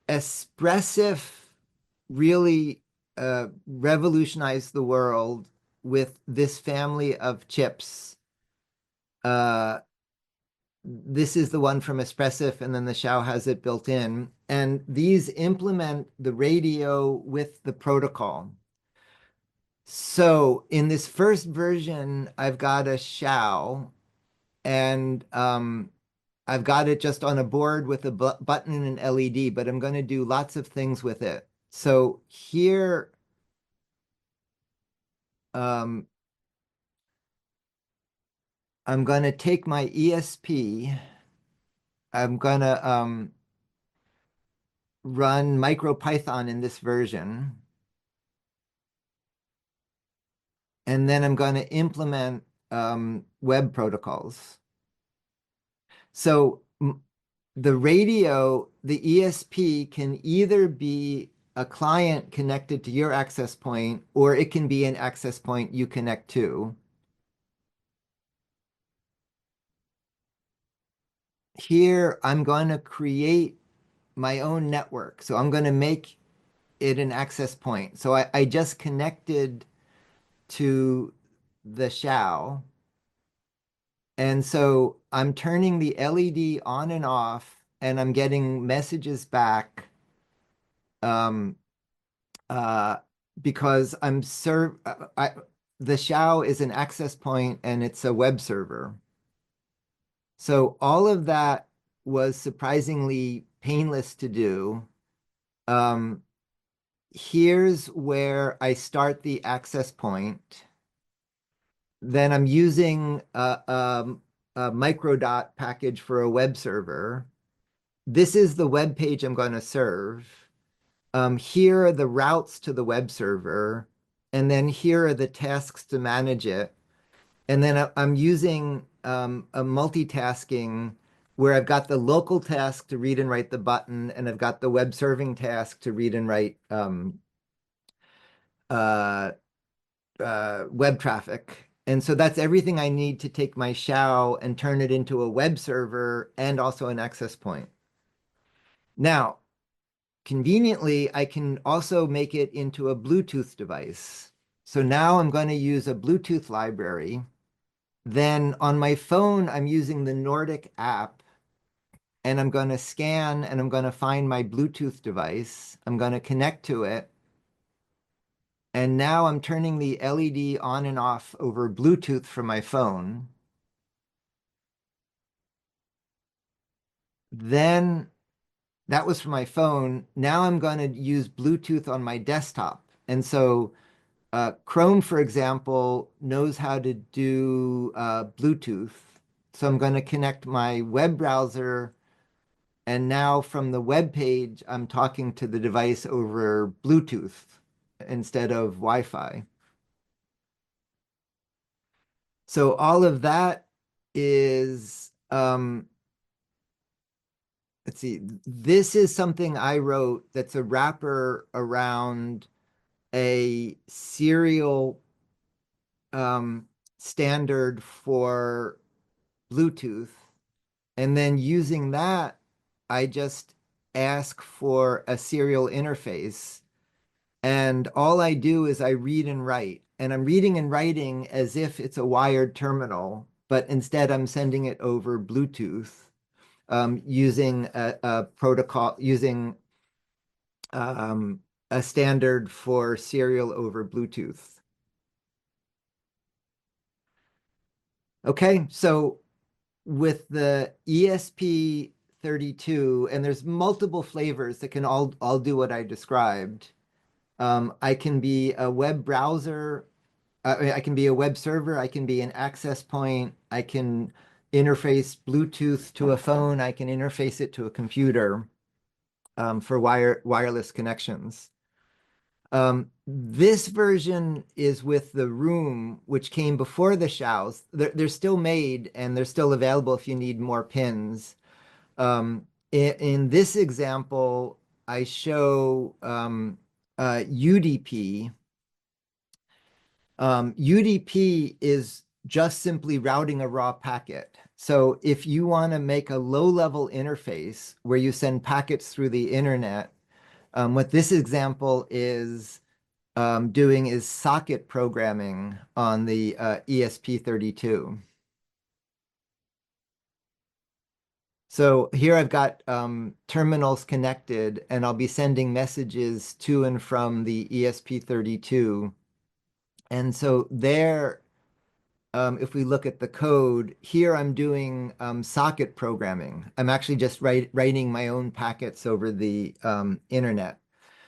[SPEAKER 1] Espressif really revolutionized the world with this family of chips. This is the one from Espressif, and then the Xiao has it built in. And these implement the radio with the protocol. So in this first version, I've got a Xiao, and I've got it just on a board with a button and an LED, but I'm going to do lots of things with it. So here, I'm going to take my ESP. I'm going to run MicroPython in this version. And then I'm going to implement web protocols. So the radio, the ESP can either be a client connected to your access point, or it can be an access point you connect to. Here, I'm going to create my own network. So I'm going to make it an access point. So I just connected to the Xiao. And so I'm turning the LED on and off, and I'm getting messages back um, uh, because the Xiao is an access point and it's a web server. So all of that was surprisingly painless to do. Here's where I start the access point. Then I'm using a microdot package for a web server. This is the web page I'm going to serve. Here are the routes to the web server. And then here are the tasks to manage it. And then I'm using a multitasking where I've got the local task to read and write the button, and I've got the web serving task to read and write uh, web traffic. And so that's everything I need to take my Xiao and turn it into a web server and also an access point. Now, conveniently, I can also make it into a Bluetooth device. So now I'm going to use a Bluetooth library. Then on my phone, I'm using the Nordic app, and I'm going to scan and I'm going to find my Bluetooth device. I'm going to connect to it. And now I'm turning the LED on and off over Bluetooth from my phone. Then that was from my phone. Now I'm going to use Bluetooth on my desktop. And so Chrome, for example, knows how to do Bluetooth. So I'm going to connect my web browser. And now from the web page, I'm talking to the device over Bluetooth instead of Wi-Fi. So all of that is, let's see, this is something I wrote that's a wrapper around a serial standard for Bluetooth. And then using that, I just ask for a serial interface. And all I do is I read and write. And I'm reading and writing as if it's a wired terminal, but instead I'm sending it over Bluetooth using a protocol, using um, a standard for serial over Bluetooth. Okay, so with the ESP32, and there's multiple flavors that can all do what I described. I can be a web browser, I can be a web server, I can be an access point, I can interface Bluetooth to a phone, I can interface it to a computer for wireless connections. This version is with the Room, which came before the Shows. They're still made and they're still available if you need more pins. In this example, I show UDP. UDP is just simply routing a raw packet. So if you want to make a low-level interface where you send packets through the internet, what this example is doing is socket programming on the ESP32. So here I've got terminals connected, and I'll be sending messages to and from the ESP32. And so there, if we look at the code, here I'm doing socket programming. I'm actually just writing my own packets over the internet.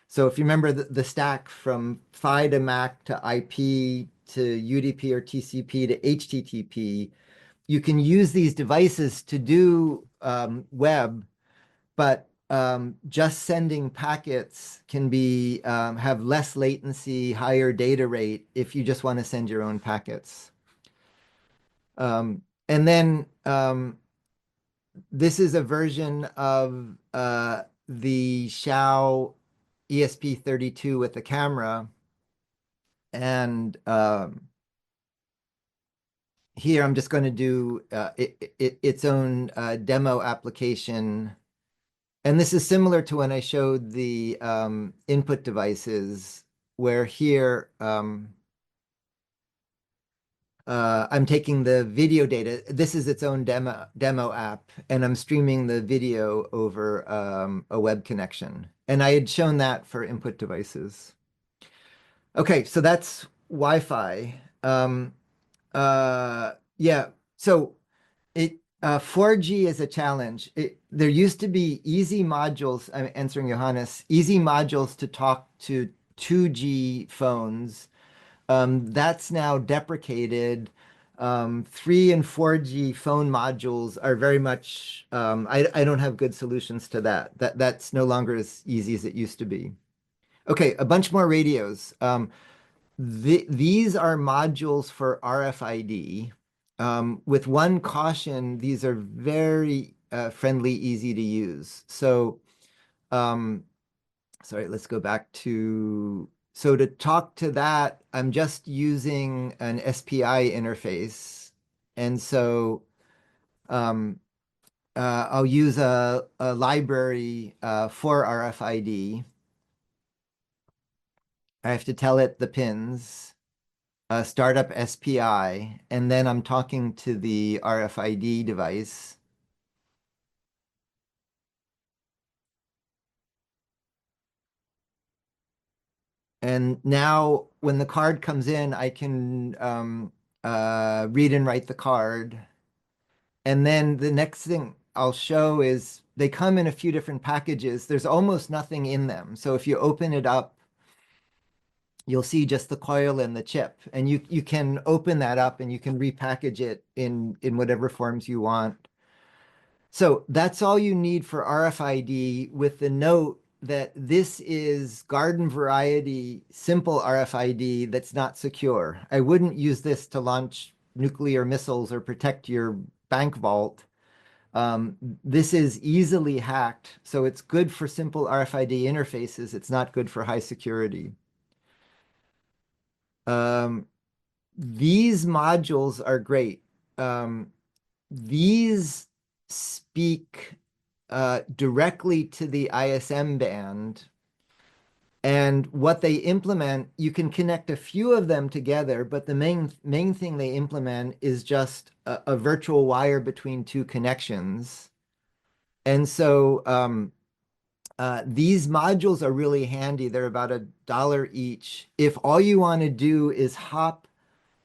[SPEAKER 1] So if you remember the stack from PHY to MAC to IP to UDP or TCP to HTTP, you can use these devices to do web, but just sending packets can be have less latency, higher data rate if you just want to send your own packets. And then this is a version of the Xiao ESP32 with the camera. And here I'm just going to do its own demo application. And this is similar to when I showed the input devices, where here I'm taking the video data. This is its own demo app, and I'm streaming the video over a web connection. And I had shown that for input devices. Okay, so that's Wi-Fi. Yeah, so 4G is a challenge. There used to be easy modules, I'm answering Johannes, easy modules to talk to 2G phones. That's now deprecated. 3 and 4G phone modules are very much, I don't have good solutions to that. That's no longer as easy as it used to be. Okay, a bunch more radios. These are modules for RFID. With one caution, these are very friendly, easy to use. So, sorry, let's go back to, so to talk to that, I'm just using an SPI interface. And so I'll use a library for RFID. I have to tell it the pins. Startup SPI, and then I'm talking to the RFID device. And now when the card comes in, I can read and write the card. And then the next thing I'll show is they come in a few different packages. There's almost nothing in them. So if you open it up, you'll see just the coil and the chip. And you can open that up and you can repackage it in whatever forms you want. So that's all you need for RFID, with the note that this is garden variety simple RFID that's not secure. I wouldn't use this to launch nuclear missiles or protect your bank vault. This is easily hacked, so it's good for simple RFID interfaces. It's not good for high security. Um, these modules are great. These speak directly to the ISM band. And what they implement, you can connect a few of them together, but the main thing they implement is just a virtual wire between two connections. And so these modules are really handy. They're about $1 each. If all you want to do is hop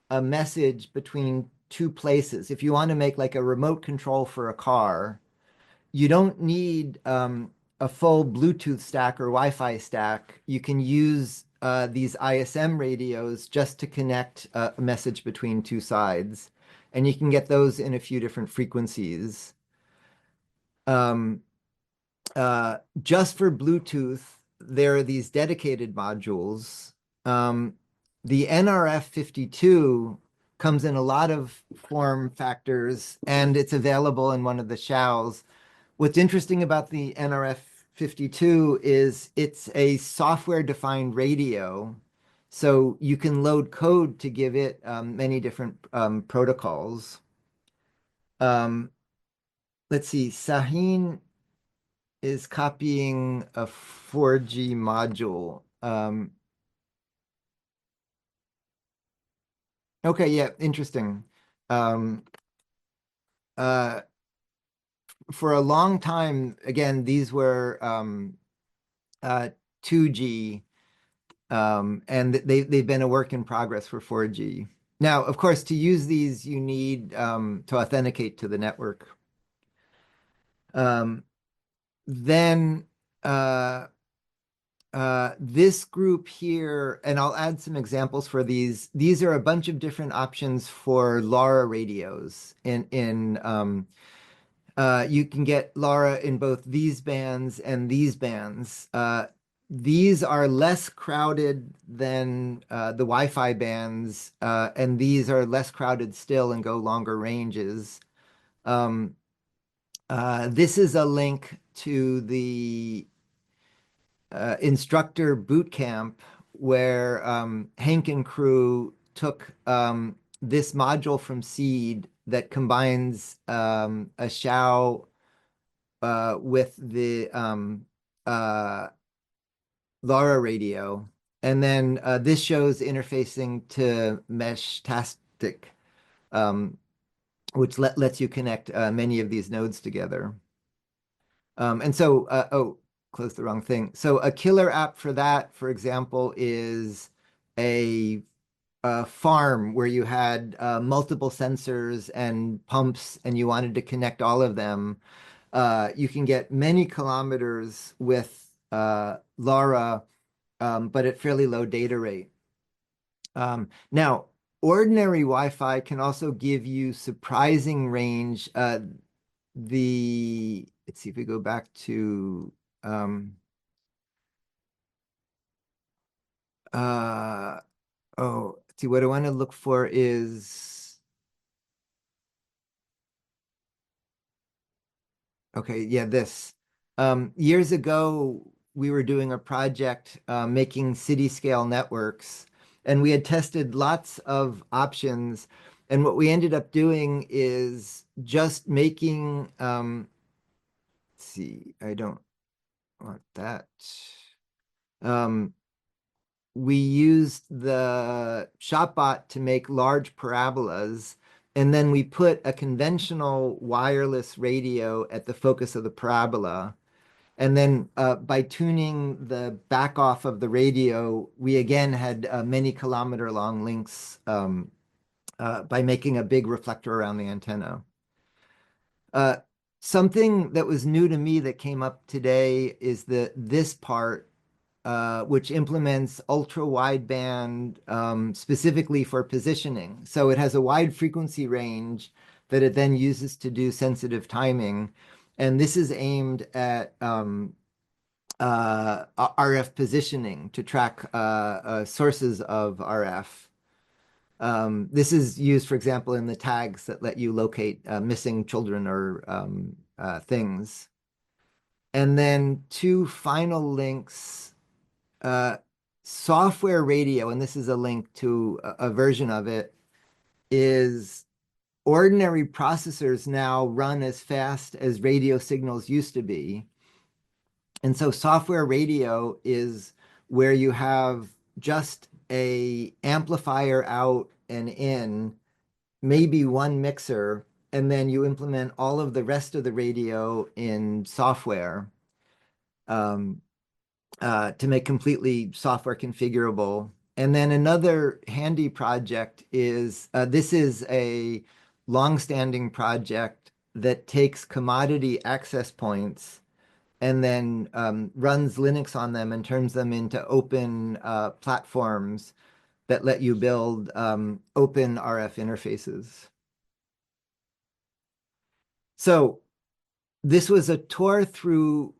[SPEAKER 1] a message between two places, if you want to make like a remote control for a car, you don't need a full Bluetooth stack or Wi-Fi stack. You can use these ISM radios just to connect a message between two sides. And you can get those in a few different frequencies. Um, just for Bluetooth, there are these dedicated modules. Um, the NRF52 comes in a lot of form factors, and it's available in one of the shells. What's interesting about the NRF52 is it's a software-defined radio, so you can load code to give it many different protocols. Um, let's see, Sahin is copying a 4G module. Okay, yeah, interesting. Um, uh, for a long time, again, these were 2G, and they've been a work in progress for 4G. Now, of course, to use these, you need to authenticate to the network. Um, then uh, this group here, and I'll add some examples for these. These are a bunch of different options for LoRa radios. You can get LoRa in both these bands and these bands. These are less crowded than the Wi-Fi bands, and these are less crowded still and go longer ranges. Um, this is a link to the instructor boot camp where Hank and crew took this module from Seed that combines a SHAO with the uh, LoRa radio. And then this shows interfacing to Meshtastic, um, which lets you connect many of these nodes together. Oh, close the wrong thing. So a killer app for that, for example, is a farm where you had multiple sensors and pumps and you wanted to connect all of them. You can get many kilometers with LoRa, but at fairly low data rate. Now, ordinary Wi-Fi can also give you surprising range. Let's see if we go back to um, uh, let's see, what I want to look for is, okay, yeah, this. Years ago, we were doing a project making city scale networks, and we had tested lots of options. And what we ended up doing is just making, let's see, I don't want that. Um, we used the Shopbot to make large parabolas, and then we put a conventional wireless radio at the focus of the parabola. And then by tuning the back off of the radio, we again had many kilometer long links by making a big reflector around the antenna. Uh, Something that was new to me that came up today is this part, which implements ultra wideband specifically for positioning. So it has a wide frequency range that it then uses to do sensitive timing. And this is aimed at RF positioning to track sources of RF. This is used, for example, in the tags that let you locate missing children or things. And then two final links, uh, software radio, and this is a link to a version of it, is ordinary processors now run as fast as radio signals used to be. And so software radio is where you have just a amplifier out and in, maybe one mixer, and then you implement all of the rest of the radio in software um, to make completely software configurable. And then another handy project is this is a long-standing project that takes commodity access points and then runs Linux on them and turns them into open platforms that let you build open RF interfaces. So this was a tour through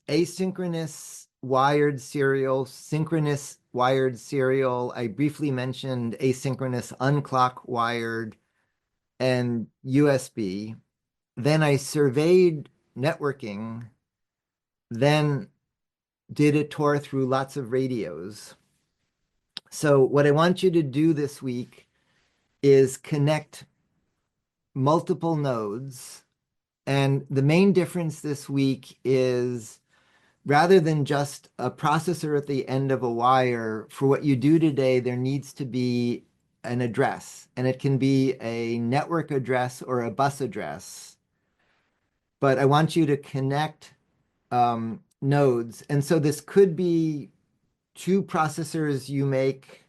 [SPEAKER 1] asynchronous wired serial, synchronous wired serial. I briefly mentioned asynchronous unclock wired and USB. Then I surveyed networking, then did a tour through lots of radios. So what I want you to do this week is connect multiple nodes. And the main difference this week is rather than just a processor at the end of a wire, for what you do today, there needs to be an address. And it can be a network address or a bus address. But I want you to connect nodes. And so this could be two processors you make.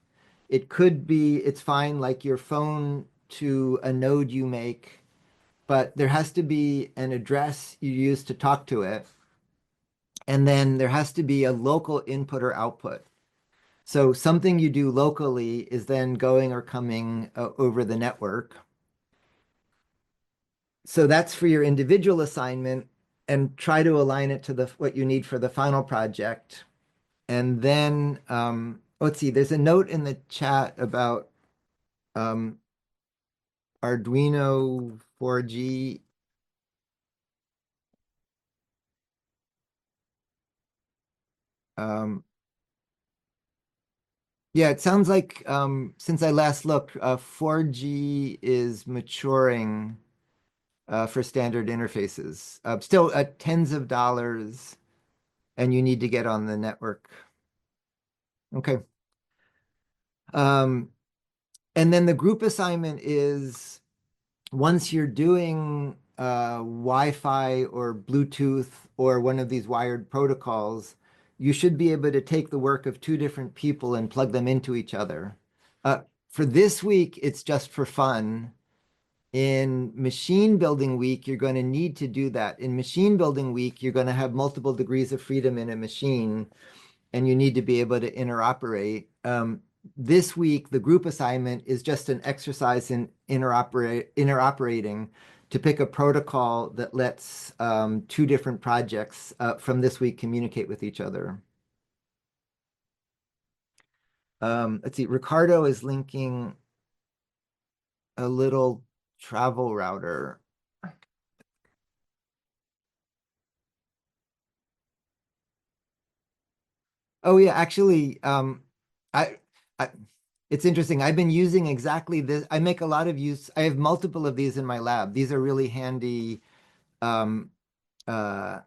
[SPEAKER 1] It could be, it's fine, like your phone to a node you make, but there has to be an address you use to talk to it. And then there has to be a local input or output. So something you do locally is then going or coming over the network. So that's for your individual assignment, and try to align it to what you need for the final project. And then, let's see, there's a note in the chat about um, Arduino 4G. Um, yeah, it sounds like since I last looked, 4G is maturing for standard interfaces. Still at tens of dollars, and you need to get on the network. Okay. Um, and then the group assignment is once you're doing Wi-Fi or Bluetooth or one of these wired protocols, you should be able to take the work of two different people and plug them into each other. For this week, it's just for fun. In machine building week, you're going to need to do that. In machine building week, you're going to have multiple degrees of freedom in a machine, and you need to be able to interoperate. This week, the group assignment is just an exercise in interoperating to pick a protocol that lets two different projects from this week communicate with each other. Let's see, Ricardo is linking a little travel router. Oh yeah, actually, I, I, it's interesting. I've been using exactly this. I make a lot of use. I have multiple of these in my lab. These are really handy. Um, uh,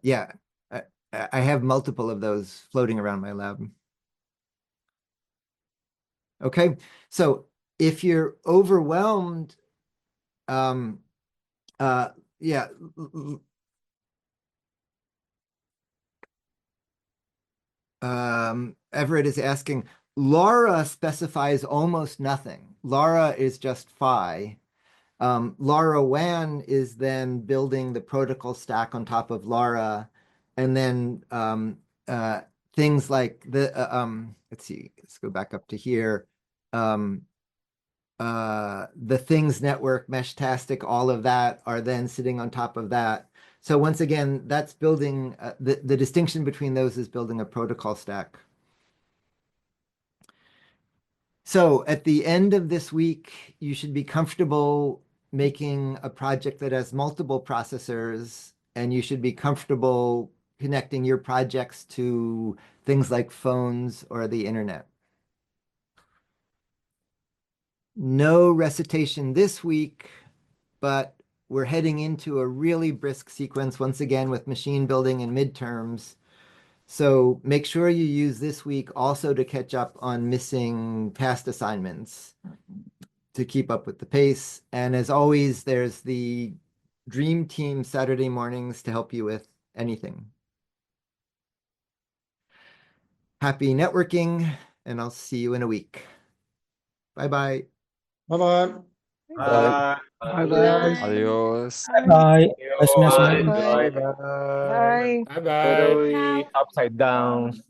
[SPEAKER 1] yeah, I, I have multiple of those floating around my lab. Okay, so if you're overwhelmed, um, yeah, Everett is asking, Laura specifies almost nothing. Laura is just phi. Laura WAN is then building the protocol stack on top of Laura, and then things like let's see, let's go back up to here. Um, the things network, Meshtastic, all of that are then sitting on top of that. So once again, that's building, the distinction between those is building a protocol stack. So at the end of this week, you should be comfortable making a project that has multiple processors, and you should be comfortable connecting your projects to things like phones or the internet. No recitation this week, but we're heading into a really brisk sequence once again with machine building and midterms. So make sure you use this week also to catch up on missing past assignments to keep up with the pace. And as always, there's the Dream Team Saturday mornings to help you with anything. Happy networking, and I'll see you in a week. Bye-bye.
[SPEAKER 2] Bye-bye.
[SPEAKER 3] Bye.
[SPEAKER 4] Bye guys.
[SPEAKER 5] Adios.
[SPEAKER 4] Bye. Nice
[SPEAKER 3] Bye.
[SPEAKER 4] message.
[SPEAKER 3] Bye.
[SPEAKER 2] Bye.
[SPEAKER 3] Totally upside down.